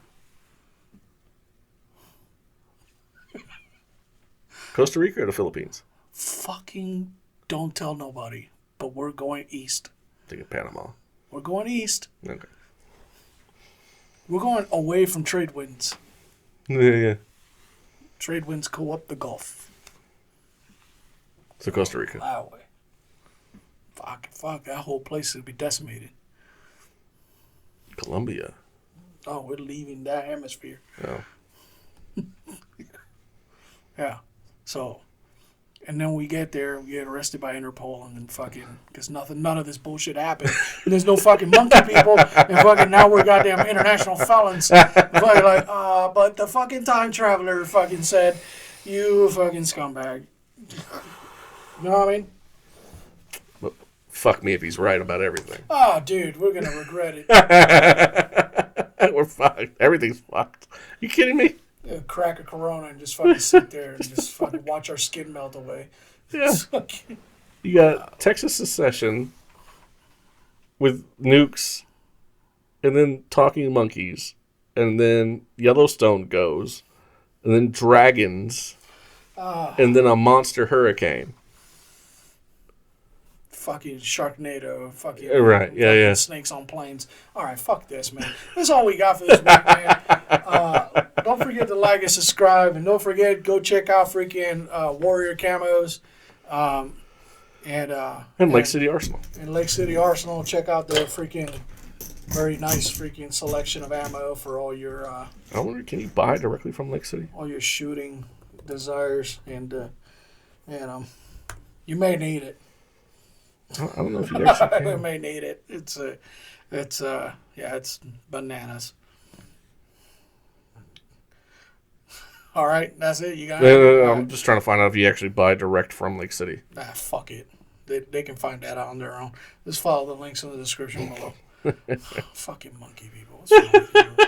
Costa Rica or the Philippines? Fucking don't tell nobody, but we're going east. Think of Panama. We're going east. Okay. We're going away from trade winds. Yeah. Trade winds go up the Gulf. So Costa Rica. That way. Fuck, that whole place would be decimated. Colombia. Oh, we're leaving that hemisphere. Oh. Yeah. So, and then we get there, we get arrested by Interpol, and then fucking, because none of this bullshit happened. And there's no fucking monkey people, and fucking now we're goddamn international felons. Fucking like, but the fucking time traveler fucking said, you fucking scumbag. You know what I mean? But fuck me if he's right about everything. Oh, dude, we're gonna regret it. We're fucked. Everything's fucked. You kidding me? Crack a Corona and just fucking sit there and just fucking watch our skin melt away. Yeah. You got Texas secession, with nukes, and then talking monkeys, and then Yellowstone goes, and then dragons, and then a monster hurricane. Fucking Sharknado, fucking Right, yeah. snakes on planes. All right, fuck this, man. This is all we got for this week, man. Don't forget to like and subscribe, and don't forget go check out freaking Warrior Camos, And Lake City Arsenal. In Lake City Arsenal, check out their freaking very nice freaking selection of ammo for all your. I wonder, can you buy directly from Lake City? All your shooting desires, and you may need it. I don't know if you actually can. You may need it. It's bananas. All right, that's it. You got it. No, I'm just trying to find out if you actually buy direct from Lake City. Fuck it. They can find that out on their own. Just follow the links in the description below. Fucking monkey people. What's wrong with you?